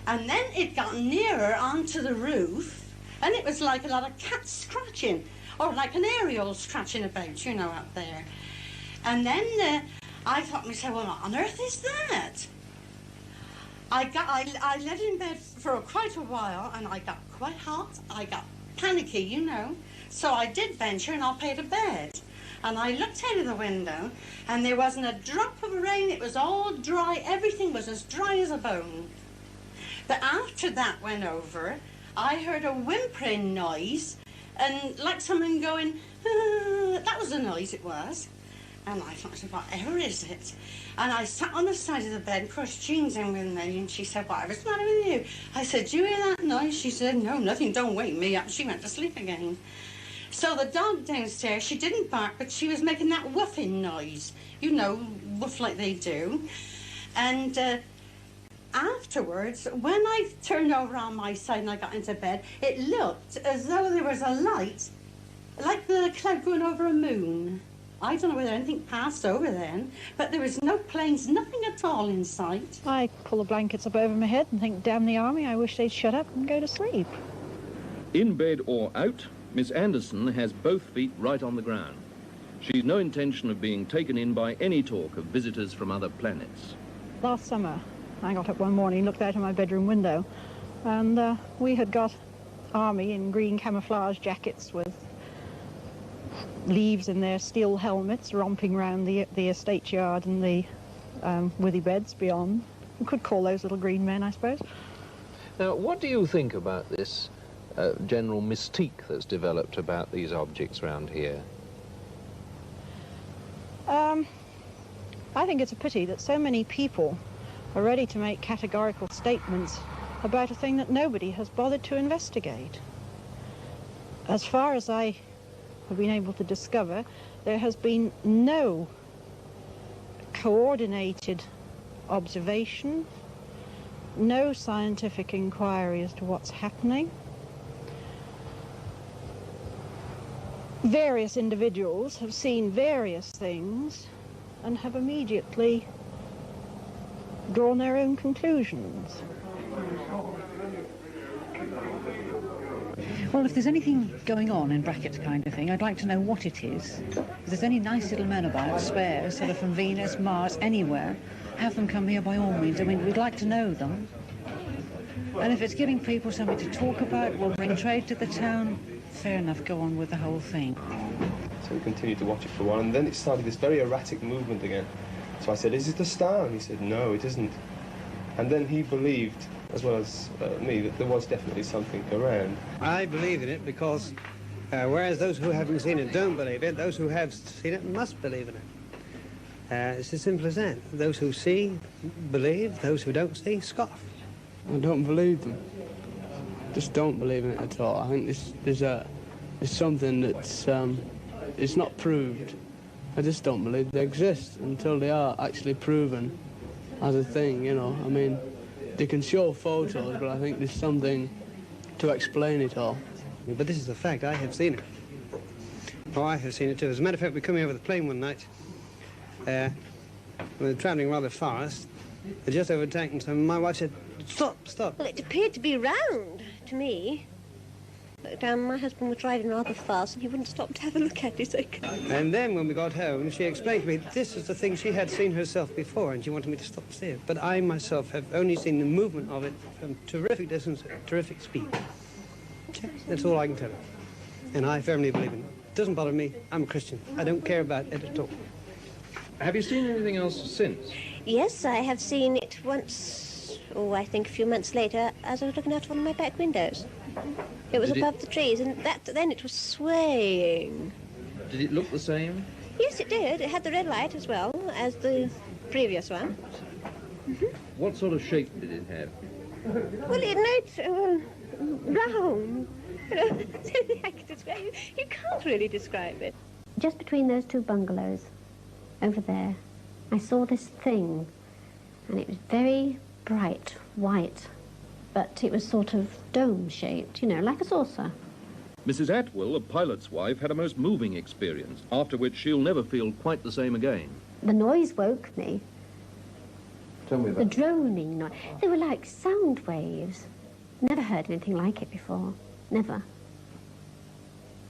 Speaker 14: And then it got nearer onto the roof, and it was like a lot of cats scratching, or like an aerial scratching about, up there. And then I thought to myself, well, what on earth is that? I lay in bed for quite a while, and I got quite hot. I got panicky, So I did venture, and I paid to bed. And I looked out of the window, and there wasn't a drop of rain. It was all dry. Everything was as dry as a bone. But after that went over, I heard a whimpering noise, and like someone going, that was the noise it was. And I thought, whatever is it? And I sat on the side of the bed, of course, Jean's in with me, and she said, whatever's the matter with you? I said, do you hear that noise? She said, no, nothing, don't wake me up. She went to sleep again. So the dog downstairs, she didn't bark, but she was making that woofing noise, woof like they do. And afterwards, when I turned over on my side and I got into bed, it looked as though there was a light, like the cloud going over a moon. I don't know whether anything passed over then, but there was no planes, nothing at all in sight.
Speaker 15: I pull the blankets up over my head and think, damn the army, I wish they'd shut up and go to sleep.
Speaker 9: In bed or out, Miss Anderson has both feet right on the ground. She's no intention of being taken in by any talk of visitors from other planets.
Speaker 15: Last summer, I got up one morning, looked out of my bedroom window, and we had got army in green camouflage jackets with leaves in their steel helmets romping round the estate yard and the withy beds beyond. You could call those little green men, I suppose.
Speaker 13: Now, what do you think about this general mystique that's developed about these objects around here?
Speaker 15: I think it's a pity that so many people are ready to make categorical statements about a thing that nobody has bothered to investigate. As far as I have been able to discover, there has been no coordinated observation, no scientific inquiry as to what's happening. Various individuals have seen various things and have immediately drawn their own conclusions.
Speaker 16: Well, if there's anything going on in brackets kind of thing, I'd like to know what it is. If there's any nice little men about, spares, sort of from Venus, Mars, anywhere, have them come here by all means. I mean, we'd like to know them. And if it's giving people something to talk about, we'll bring trade to the town. Fair enough, go on with the whole thing.
Speaker 17: So we continued to watch it for a while, and then it started this very erratic movement again. So I said, is it a star? And he said, no, it isn't. And then he believed, as well as me, that there was definitely something around.
Speaker 19: I believe in it because, whereas those who haven't seen it don't believe it, those who have seen it must believe in it. It's as simple as that. Those who see, believe. Those who don't see, scoff.
Speaker 25: I don't believe them. Just don't believe in it at all. I think there's something that's it's not proved. I just don't believe they exist until they are actually proven as a thing, you know. I mean, they can show photos, but I think there's something to explain it all.
Speaker 19: But this is a fact. I have seen it. Oh, I have seen it too. As a matter of fact, we come here with a plane one night. We were travelling rather fast. They just overtaken, so my wife said, stop, stop.
Speaker 26: Well, it appeared to be round to me. But my husband was driving rather fast and he wouldn't stop to have a look at it.
Speaker 19: And then when we got home, she explained to me this is the thing she had seen herself before and she wanted me to stop to see it. But I myself have only seen the movement of it from terrific distance, terrific speed. That's all I can tell you. And I firmly believe in it. It doesn't bother me. I'm a Christian. I don't care about it at all.
Speaker 13: Have you seen anything else since?
Speaker 26: Yes, I have seen it once, I think a few months later, as I was looking out of one of my back windows. It was above the trees, and then it was swaying.
Speaker 13: Did it look the same?
Speaker 26: Yes, it did. It had the red light as well as the previous one.
Speaker 13: What sort of shape did it have?
Speaker 26: Well, it looked round. I can describe it. You can't really describe it.
Speaker 22: Just between those two bungalows, over there, I saw this thing, and it was very bright white, but it was sort of dome-shaped, you know, like a saucer.
Speaker 9: Mrs. Atwill, a pilot's wife, had a most moving experience, after which she'll never feel quite the same again.
Speaker 22: The noise woke me.
Speaker 13: Tell me
Speaker 22: The
Speaker 13: about
Speaker 22: droning noise. They were like sound waves. Never heard anything like it before. Never.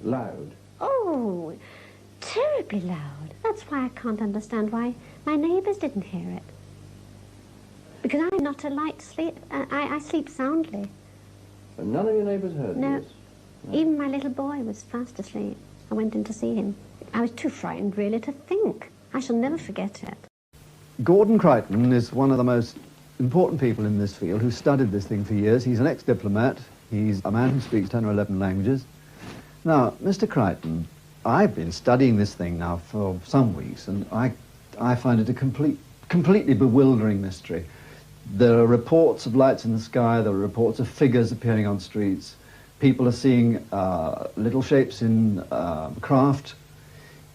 Speaker 13: Loud?
Speaker 22: Oh, terribly loud. That's why I can't understand why my neighbours didn't hear it. Because I'm not a light sleep. I sleep soundly.
Speaker 13: And none of your neighbours heard
Speaker 22: No.
Speaker 13: this?
Speaker 22: Even my little boy was fast asleep. I went in to see him. I was too frightened, really, to think. I shall never forget it.
Speaker 27: Gordon Crichton is one of the most important people in this field who studied this thing for years. He's an ex-diplomat. He's a man who speaks 10 or 11 languages. Now, Mr. Crichton, I've been studying this thing now for some weeks, and I find it a completely bewildering mystery. There are reports of lights in the sky, there are reports of figures appearing on streets. People are seeing little shapes in craft.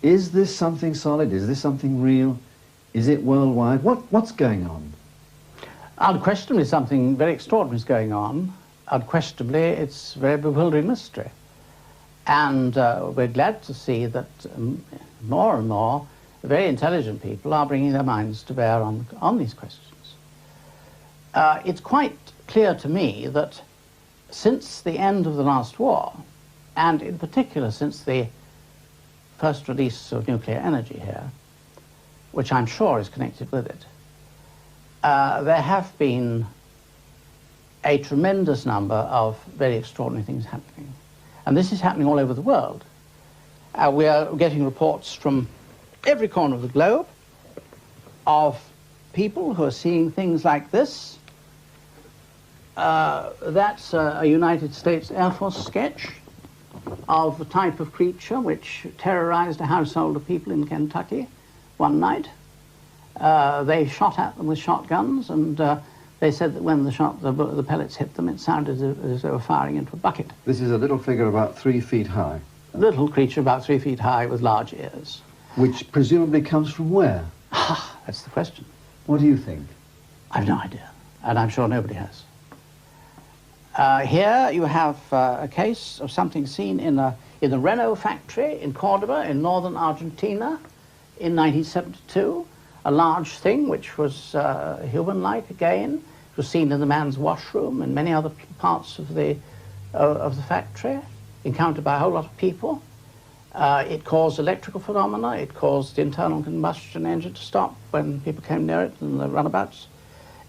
Speaker 27: Is this something solid? Is this something real? Is it worldwide? What's going on?
Speaker 1: Unquestionably, something very extraordinary is going on. Unquestionably, it's a very bewildering mystery. And we're glad to see that more and more very intelligent people are bringing their minds to bear on these questions. It's quite clear to me that since the end of the last war, and in particular since the first release of nuclear energy here, which I'm sure is connected with it, there have been a tremendous number of very extraordinary things happening. And this is happening all over the world. We are getting reports from every corner of the globe of people who are seeing things like this. That's a United States Air Force sketch of the type of creature which terrorized a household of people in Kentucky one night. They shot at them with shotguns, and they said that when the pellets hit them, it sounded as though they were firing into a bucket.
Speaker 27: This is a little figure about 3 feet high.
Speaker 1: A little creature about 3 feet high with large ears.
Speaker 27: Which presumably comes from where?
Speaker 1: That's the question.
Speaker 27: What do you think?
Speaker 1: I've no idea, and I'm sure nobody has. Here you have a case of something seen in the Renault factory in Cordoba in northern Argentina in 1972. A large thing which was human-like again. It was seen in the man's washroom and many other parts of the factory, encountered by a whole lot of people. It caused electrical phenomena. It caused the internal combustion engine to stop when people came near it in the runabouts.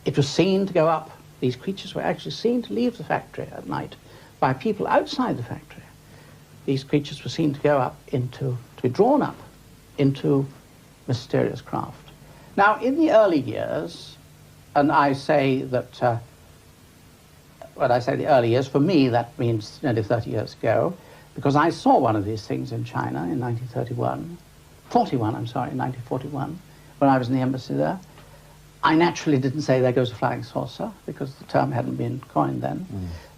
Speaker 1: It was seen to go up. These creatures were actually seen to leave the factory at night by people outside the factory. These creatures were seen to go up to be drawn up into mysterious craft. Now, in the early years, and I say that, when I say the early years, for me that means nearly 30 years ago, because I saw one of these things in China in 1941, when I was in the embassy there. I naturally didn't say there goes a flying saucer, because the term hadn't been coined then.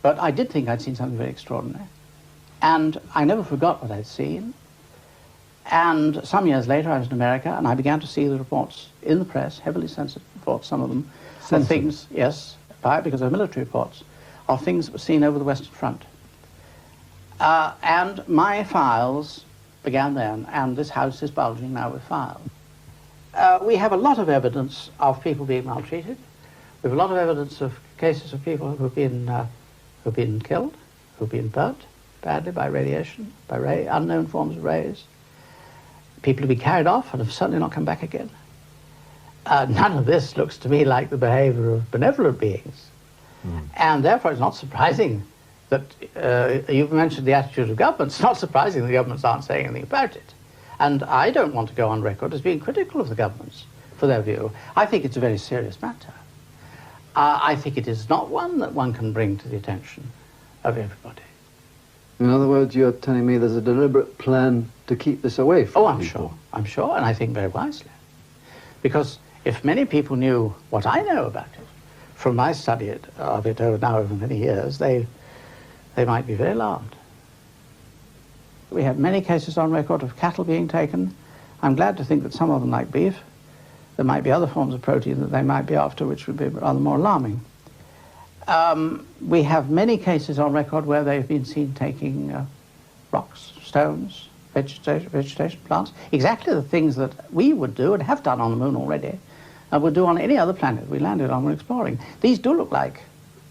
Speaker 1: But I did think I'd seen something very extraordinary. And I never forgot what I'd seen. And some years later, I was in America, and I began to see the reports in the press, heavily censored reports, some of them, of things, yes, because of military reports, of things that were seen over the Western Front. And my files began then, and this house is bulging now with files. We have a lot of evidence of people being maltreated. We have a lot of evidence of cases of people who've been killed, who've been burnt badly by radiation, by unknown forms of rays. People have been carried off and have certainly not come back again. None of this looks to me like the behavior of benevolent beings. And therefore it's not surprising that, you've mentioned the attitude of governments, it's not surprising the governments aren't saying anything about it. And I don't want to go on record as being critical of the governments for their view. I think it's a very serious matter. I think it is not one that one can bring to the attention of everybody.
Speaker 27: In other words, you're telling me there's a deliberate plan to keep this away from people?
Speaker 1: I'm sure, and I think very wisely. Because if many people knew what I know about it, from my study of it over many years, they might be very alarmed. We have many cases on record of cattle being taken. I'm glad to think that some of them like beef. There might be other forms of protein that they might be after, which would be rather more alarming. We have many cases on record where they've been seen taking rocks, stones, vegetation, plants, exactly the things that we would do and have done on the moon already, and would do on any other planet we landed on when exploring. These do look like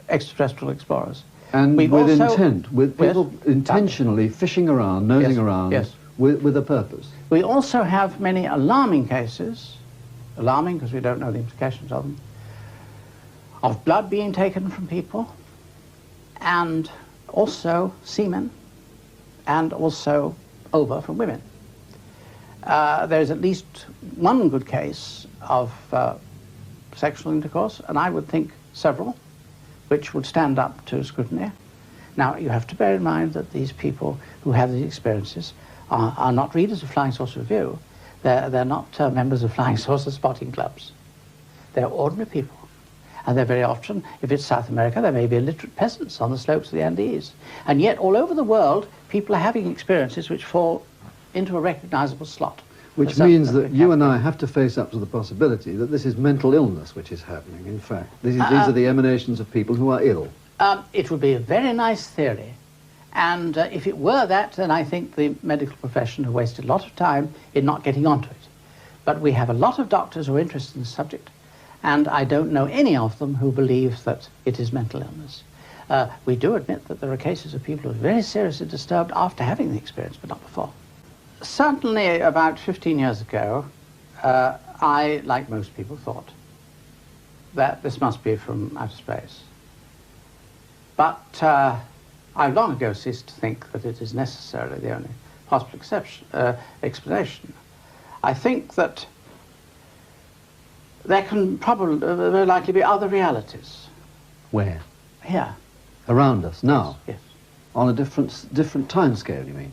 Speaker 1: extraterrestrial explorers.
Speaker 27: And with intent, with people intentionally fishing around, nosing around, with a purpose.
Speaker 1: We also have many alarming cases, alarming because we don't know the implications of them, of blood being taken from people, and also semen, and also ova from women. There's at least one good case of sexual intercourse, and I would think several, which would stand up to scrutiny. Now, you have to bear in mind that these people who have these experiences are not readers of Flying Saucer Review. They're not members of Flying Saucer spotting clubs. They're ordinary people. And they're very often, if it's South America, there may be illiterate peasants on the slopes of the Andes. And yet, all over the world, people are having experiences which fall into a recognizable slot.
Speaker 27: Which means that you and I have to face up to the possibility that this is mental illness which is happening, in fact. These are the emanations of people who are ill.
Speaker 1: It would be a very nice theory. And if it were that, then I think the medical profession have wasted a lot of time in not getting onto it. But we have a lot of doctors who are interested in the subject, and I don't know any of them who believe that it is mental illness. We do admit that there are cases of people who are very seriously disturbed after having the experience, but not before. Certainly about 15 years ago, I, like most people, thought that this must be from outer space. But I've long ago ceased to think that it is necessarily the only possible explanation. I think that there can probably very likely be other realities.
Speaker 27: Where?
Speaker 1: Here.
Speaker 27: Around us, now?
Speaker 1: Yes.
Speaker 27: On a different time scale, you mean?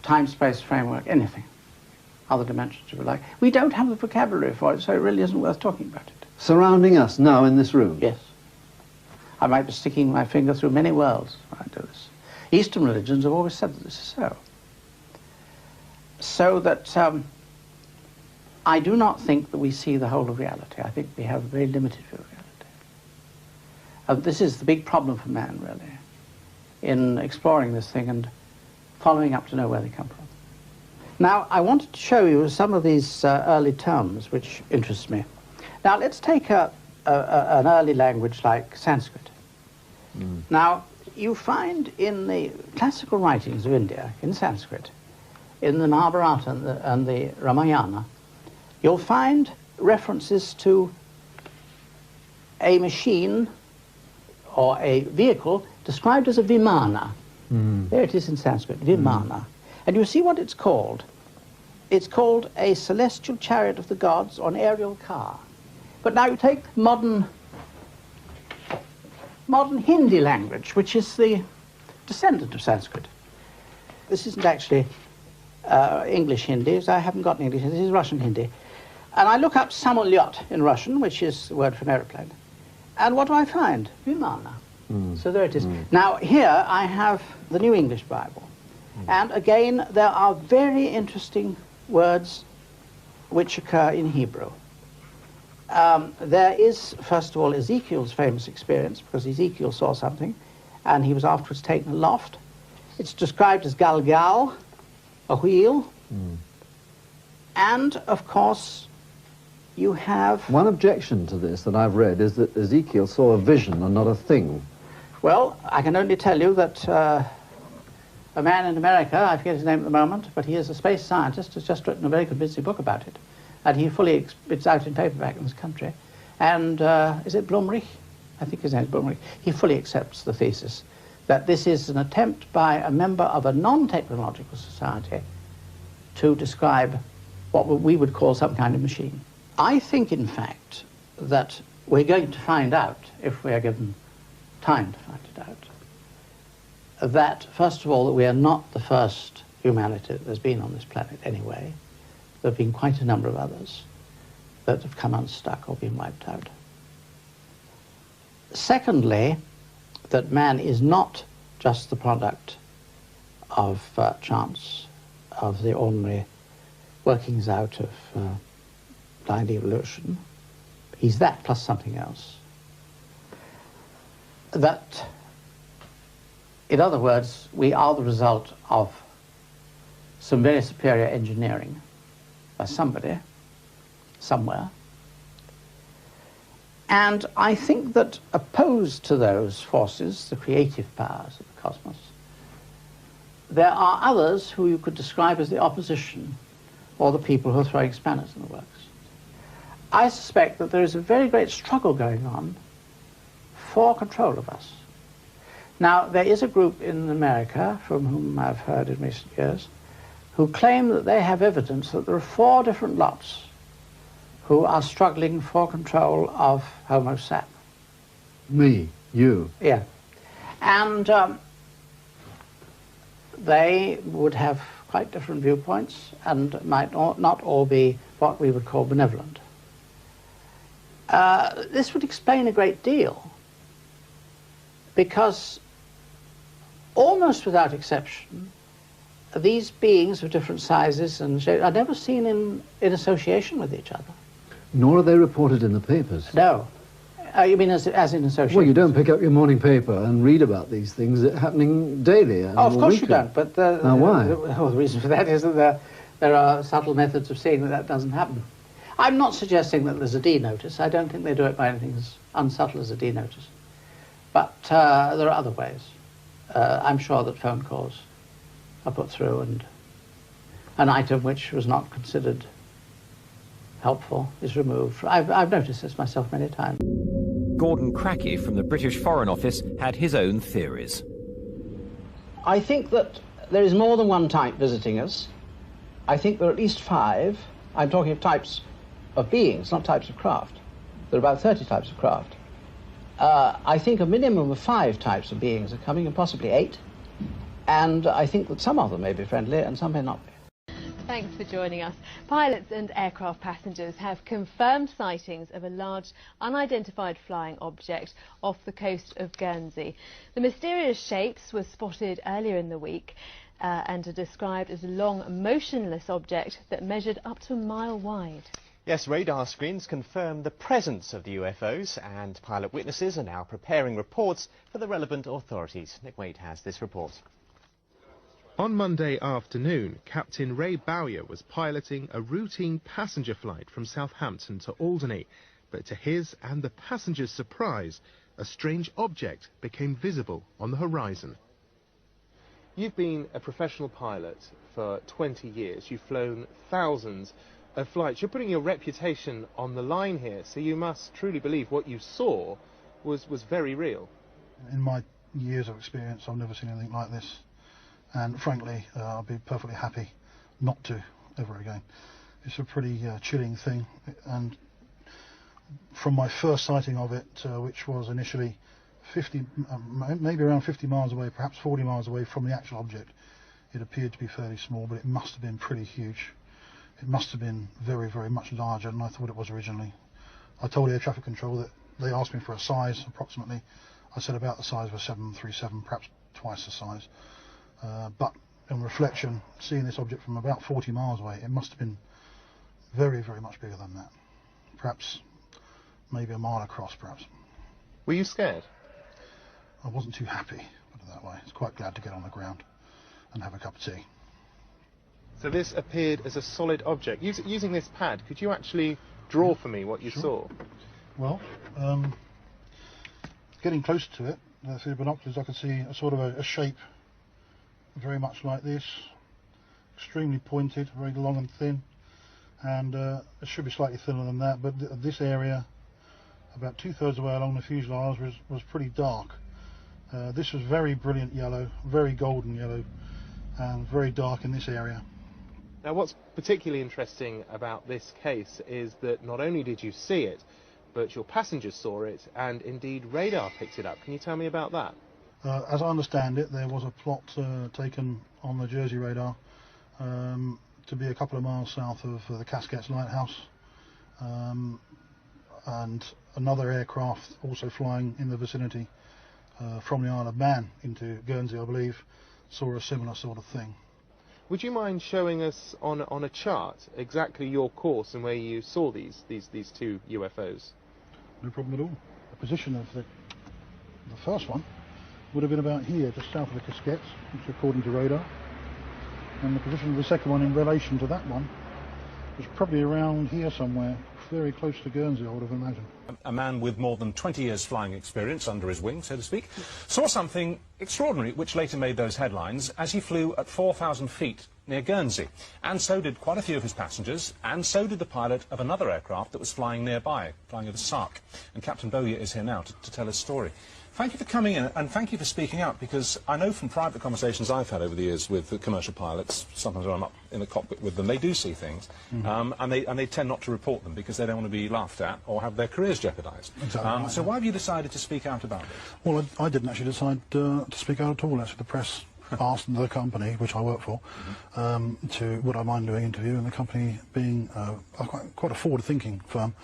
Speaker 1: Time-space framework, anything. Other dimensions, if you like. We don't have the vocabulary for it, so it really isn't worth talking about it.
Speaker 27: Surrounding us now in this room?
Speaker 1: Yes. I might be sticking my finger through many worlds when I do this. Eastern religions have always said that this is so. So that I do not think that we see the whole of reality. I think we have a very limited view of reality. This is the big problem for man, really, in exploring this thing and following up to know where they come from. Now, I wanted to show you some of these early terms which interest me. Now, let's take an early language like Sanskrit. Now, you find in the classical writings of India, in Sanskrit, in the Mahabharata and the Ramayana, you'll find references to a machine or a vehicle described as a vimana. There it is in Sanskrit, vimana. And you see what it's called? It's called a celestial chariot of the gods or an aerial car. But now you take modern Hindi language, which is the descendant of Sanskrit. This isn't actually English Hindi, so I haven't got English Hindi, this is Russian Hindi. And I look up samolyot in Russian, which is the word for an aeroplane. And what do I find? Vimana. So there it is. Now here I have the New English Bible. And again, there are very interesting words which occur in Hebrew. There is, first of all, Ezekiel's famous experience, because Ezekiel saw something, and he was afterwards taken aloft. It's described as galgal, a wheel. And, of course, you have...
Speaker 27: One objection to this that I've read is that Ezekiel saw a vision and not a thing.
Speaker 1: Well, I can only tell you that a man in America, I forget his name at the moment, but he is a space scientist, has just written a very convincing book about it. And he fully, it's out in paperback in this country. And is it Blumrich? I think his name is Blumrich. He fully accepts the thesis that this is an attempt by a member of a non-technological society to describe what we would call some kind of machine. I think, in fact, that we're going to find out, if we are given time to find it out, that, first of all, that we are not the first humanity that has been on this planet anyway. There have been quite a number of others that have come unstuck or been wiped out. Secondly, that man is not just the product of chance, of the ordinary workings out of blind evolution. He's that plus something else. That, in other words, we are the result of some very superior engineering by somebody, somewhere. And I think that opposed to those forces, the creative powers of the cosmos, there are others who you could describe as the opposition, or the people who are throwing spanners in the works. I suspect that there is a very great struggle going on for control of us. Now, there is a group in America, from whom I've heard in recent years, who claim that they have evidence that there are 4 different lots who are struggling for control of Homo sap.
Speaker 27: Me, you.
Speaker 1: Yeah. And they would have quite different viewpoints and might not all be what we would call benevolent. This would explain a great deal, because almost without exception, these beings of different sizes and shapes are never seen in association with each other.
Speaker 27: Nor are they reported in the papers.
Speaker 1: No. You mean as in association?
Speaker 27: Well, you don't pick up your morning paper and read about these things happening daily.
Speaker 1: Oh, of course you don't. But
Speaker 27: now, why?
Speaker 1: The reason for that is that there are subtle methods of seeing that doesn't happen. I'm not suggesting that there's a D notice. I don't think they do it by anything as unsubtle as a D notice. But there are other ways. I'm sure that phone calls are put through, and an item which was not considered helpful is removed. I've noticed this myself many times.
Speaker 2: Gordon Crackey from the British Foreign Office had his own theories.
Speaker 1: I think that there is more than one type visiting us. I think there are at least 5. I'm talking of types of beings, not types of craft. There are about 30 types of craft. I think a minimum of 5 types of beings are coming, and possibly 8. And I think that some of them may be friendly and some may not be.
Speaker 4: Thanks for joining us. Pilots and aircraft passengers have confirmed sightings of a large unidentified flying object off the coast of Guernsey. The mysterious shapes were spotted earlier in the week and are described as a long, motionless object that measured up to a mile wide.
Speaker 5: Yes, radar screens confirm the presence of the UFOs, and pilot witnesses are now preparing reports for the relevant authorities. Nick Wade has this report.
Speaker 18: On Monday afternoon, Captain Ray Bowyer was piloting a routine passenger flight from Southampton to Alderney, but to his and the passengers' surprise, a strange object became visible on the horizon.
Speaker 17: You've been a professional pilot for 20 years. You've flown thousands of flights. You're putting your reputation on the line here, so you must truly believe what you saw was very real.
Speaker 20: In my years of experience, I've never seen anything like this. And frankly, I'll be perfectly happy not to ever again. It's a pretty chilling thing, and from my first sighting of it, which was initially maybe around 50 miles away, perhaps 40 miles away from the actual object, it appeared to be fairly small, but it must have been pretty huge. It must have been very, very much larger than I thought it was originally. I told air traffic control that they asked me for a size approximately. I said about the size of a 737, perhaps twice the size. But on reflection, seeing this object from about 40 miles away, it must have been very, very much bigger than that. Perhaps maybe a mile across, perhaps.
Speaker 17: Were you scared?
Speaker 20: I wasn't too happy, put it that way. I was quite glad to get on the ground and have a cup of tea.
Speaker 17: So this appeared as a solid object. Using this pad, could you actually draw for me what you saw?
Speaker 20: Well, getting closer to it, through the binoculars, I could see a sort of a shape very much like this, extremely pointed, very long and thin, and it should be slightly thinner than that, but this area, about 2/3 of the way along the fuselage, was pretty dark. This was very brilliant yellow, very golden yellow, and very dark in this area.
Speaker 17: Now what's particularly interesting about this case is that not only did you see it, but your passengers saw it, and indeed radar picked it up. Can you tell me about that?
Speaker 20: As I understand it, there was a plot taken on the Jersey radar to be a couple of miles south of the Casquettes Lighthouse, and another aircraft also flying in the vicinity from the Isle of Man into Guernsey, I believe, saw a similar sort of thing.
Speaker 17: Would you mind showing us on a chart exactly your course and where you saw these 2 UFOs?
Speaker 20: No problem at all. The position of the first one would have been about here, just south of the Casquettes, which according to radar. And the position of the second one in relation to that one was probably around here somewhere, very close to Guernsey, I would have imagined.
Speaker 21: A man with more than 20 years flying experience under his wing, so to speak, saw something extraordinary which later made those headlines as he flew at 4,000 feet near Guernsey. And so did quite a few of his passengers, and so did the pilot of another aircraft that was flying nearby, flying over Sark. And Captain Bowyer is here now to tell his story. Thank you for coming in, and thank you for speaking out, because I know from private conversations I've had over the years with the commercial pilots, sometimes when I'm up in the cockpit with them, they do see things, and they tend not to report them because they don't want to be laughed at or have their careers jeopardised.
Speaker 20: Exactly right,
Speaker 21: so why have you decided to speak out about it?
Speaker 20: Well, I didn't actually decide to speak out at all. Actually, the press asked the company, which I work for, would I mind doing an interview, and the company, being quite a forward-thinking firm,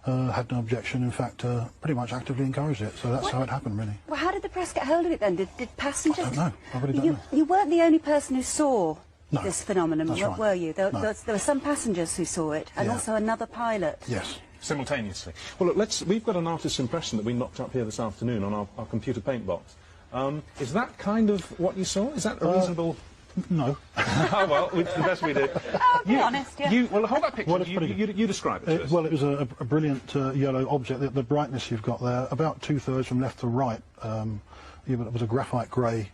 Speaker 20: had no objection. In fact, pretty much actively encouraged it. So that's how it happened, really.
Speaker 23: Well, how did the press get hold of it then? Did passengers?
Speaker 20: I don't know. I really don't know.
Speaker 23: You weren't the only person who saw
Speaker 3: this phenomenon,
Speaker 21: that's right.
Speaker 3: were you? There
Speaker 21: No.
Speaker 3: were some passengers who saw it, and
Speaker 21: Yeah.
Speaker 3: also another pilot.
Speaker 21: Yes. Simultaneously. Well, look, we've got an artist's impression that we knocked up here this afternoon on our computer paint box. Is that kind of what you saw? Is that a reasonable...
Speaker 20: No.
Speaker 21: Oh, well, the best we did.
Speaker 3: Be honest, yeah.
Speaker 21: Well, hold that picture.
Speaker 20: Well, it's pretty good.
Speaker 21: You describe it to us.
Speaker 20: Well, it was a brilliant yellow object. The brightness you've got there, about 2/3 from left to right, it was a graphite grey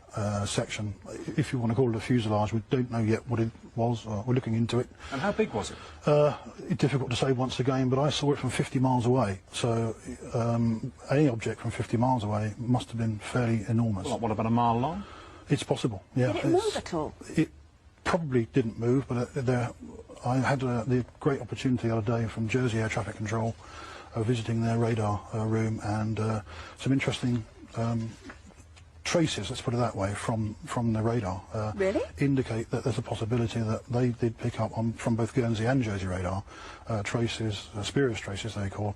Speaker 20: section. If you want to call it a fuselage, we don't know yet what it was. We're looking into it.
Speaker 21: And how big was it?
Speaker 20: Difficult to say once again, but I saw it from 50 miles away. So any object from 50 miles away must have been fairly enormous.
Speaker 21: Well, what, about a mile long?
Speaker 20: It's possible, yeah.
Speaker 3: Did it move at all?
Speaker 20: It probably didn't move, but I had the great opportunity the other day from Jersey Air Traffic Control visiting their radar room, and some interesting traces, let's put it that way, from the radar
Speaker 3: really?
Speaker 20: Indicate that there's a possibility that they did pick up on from both Guernsey and Jersey radar traces, spurious traces they call,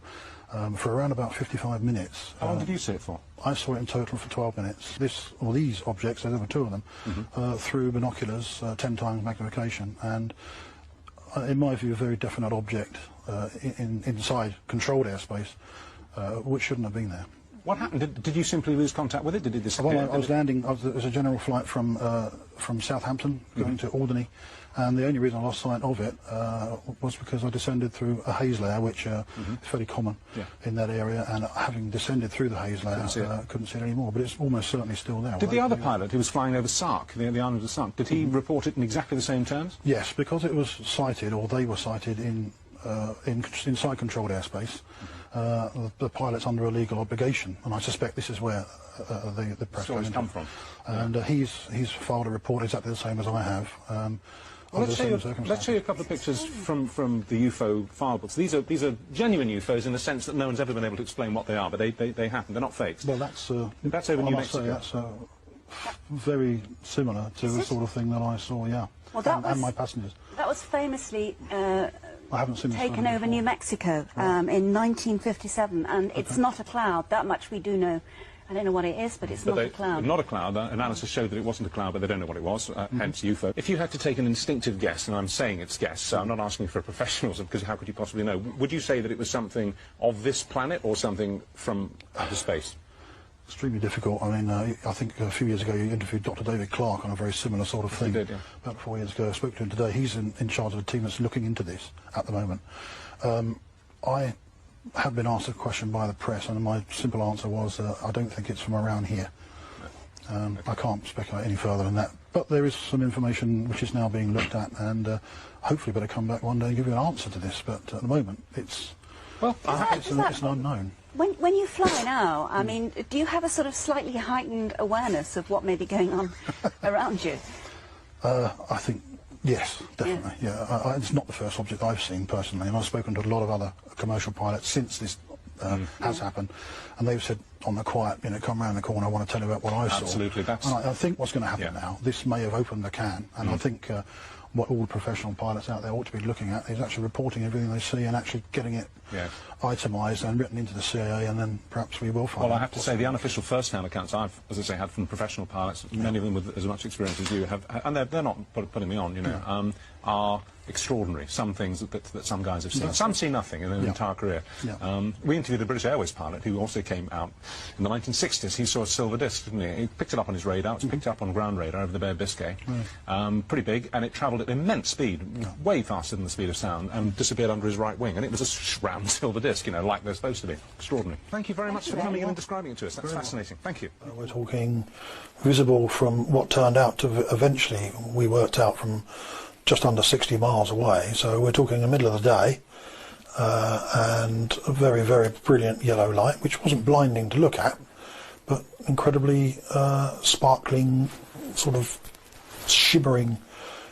Speaker 20: for around about 55 minutes.
Speaker 21: How long did you see it for?
Speaker 20: I saw it in total for 12 minutes. These objects, there were two of them, through binoculars, 10 times magnification, and in my view, a very definite object inside controlled airspace, which shouldn't have been there.
Speaker 21: What happened? Did you simply lose contact with it? Did it disappear?
Speaker 20: Well, I was landing. There was a general flight from Southampton going to Alderney, and the only reason I lost sight of it was because I descended through a haze layer, which is fairly common in that area, and having descended through the haze layer, couldn't see it anymore. But it's almost certainly still there.
Speaker 21: Did the other pilot who was flying over Sark, the island of Sark, did he report it in exactly the same terms?
Speaker 20: Yes, because it was sighted, or they were sighted inside controlled airspace. The pilot's under a legal obligation, and I suspect this is where the press
Speaker 21: stories come from.
Speaker 20: And he's filed a report exactly the same as I have.
Speaker 21: Well, let's show you a couple of pictures from the UFO file books. These are genuine UFOs in the sense that no one's ever been able to explain what they are, but they happen. They're not fakes.
Speaker 20: Well, that's
Speaker 21: over New Mexico.
Speaker 20: That's very similar to the sort of thing that I saw. Yeah,
Speaker 3: well, and
Speaker 20: my passengers.
Speaker 3: That was famously
Speaker 20: I haven't seen
Speaker 3: taken over New Mexico in 1957, and it's not a cloud. That much we do know. I don't know what it is, but it's not a cloud.
Speaker 21: Not a cloud. Analysis showed that it wasn't a cloud, but they don't know what it was, hence UFO. If you had to take an instinctive guess, and I'm saying it's guess, so I'm not asking for professionals, because how could you possibly know? Would you say that it was something of this planet or something from outer space?
Speaker 20: Extremely difficult. I mean, I think a few years ago you interviewed Dr. David Clark on a very similar sort of thing.
Speaker 21: He did, yeah.
Speaker 20: About 4 years ago. I spoke to him today. He's in charge of a team that's looking into this at the moment. I have been asked a question by the press, and my simple answer was, I don't think it's from around here. I can't speculate any further than that. But there is some information which is now being looked at, and hopefully better come back one day and give you an answer to this. But at the moment, it's an unknown.
Speaker 3: When you fly now, I mean, do you have a sort of slightly heightened awareness of what may be going on around you?
Speaker 20: I think, yes, definitely. Yeah, it's not the first object I've seen personally, and I've spoken to a lot of other commercial pilots since this has happened, and they've said on the quiet, come round the corner, I want to tell you about what I saw.
Speaker 21: Absolutely,
Speaker 20: and I think what's going to happen now, this may have opened the can, and I think what all professional pilots out there ought to be looking at is actually reporting everything they see and actually getting it itemised and written into the CAA, and then perhaps we will find
Speaker 21: Well, I have to say, the unofficial first-hand accounts I've, as I say, had from professional pilots, many of them with as much experience as you have, and they're not putting me on, are extraordinary. Some things that some guys have seen. Some see nothing in their entire career. We interviewed a British Airways pilot who also came out in the 1960s. He saw a silver disc, didn't he? He picked it up on his radar. It was picked up on ground radar over the Bay of Biscay. Pretty big, and it travelled at immense speed, way faster than the speed of sound, and disappeared under his right wing. And it was a round silver disc, like they're supposed to be. Extraordinary. Thank you very much for coming in and describing it to us. That's fascinating. Thank you.
Speaker 20: We're talking visible from what turned out to eventually, we worked out from just under 60 miles away, so we're talking in the middle of the day, and a very, very brilliant yellow light, which wasn't blinding to look at, but incredibly sparkling, sort of shimmering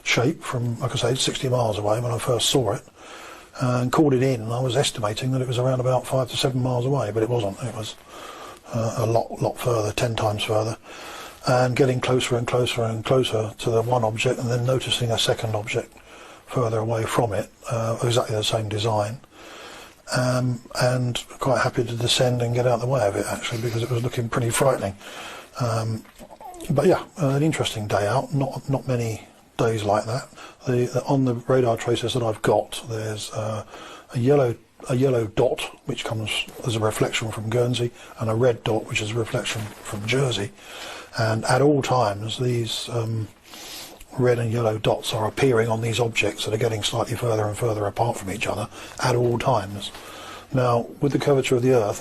Speaker 20: shape from, like I say, 60 miles away when I first saw it, and called it in, and I was estimating that it was around about 5 to 7 miles away, but it wasn't. It was a lot further, 10 times further. And getting closer and closer and closer to the one object, and then noticing a second object further away from it, exactly the same design, and quite happy to descend and get out of the way of it, actually, because it was looking pretty frightening. But yeah, an interesting day out. Not many
Speaker 6: days like that. On the radar tracers that I've got, there's a yellow dot which comes as a reflection from Guernsey, and a red dot which is a reflection from Jersey. And at all times, these red and yellow dots are appearing on these objects that are getting slightly further and further apart from each other at all times. Now, with the curvature of the Earth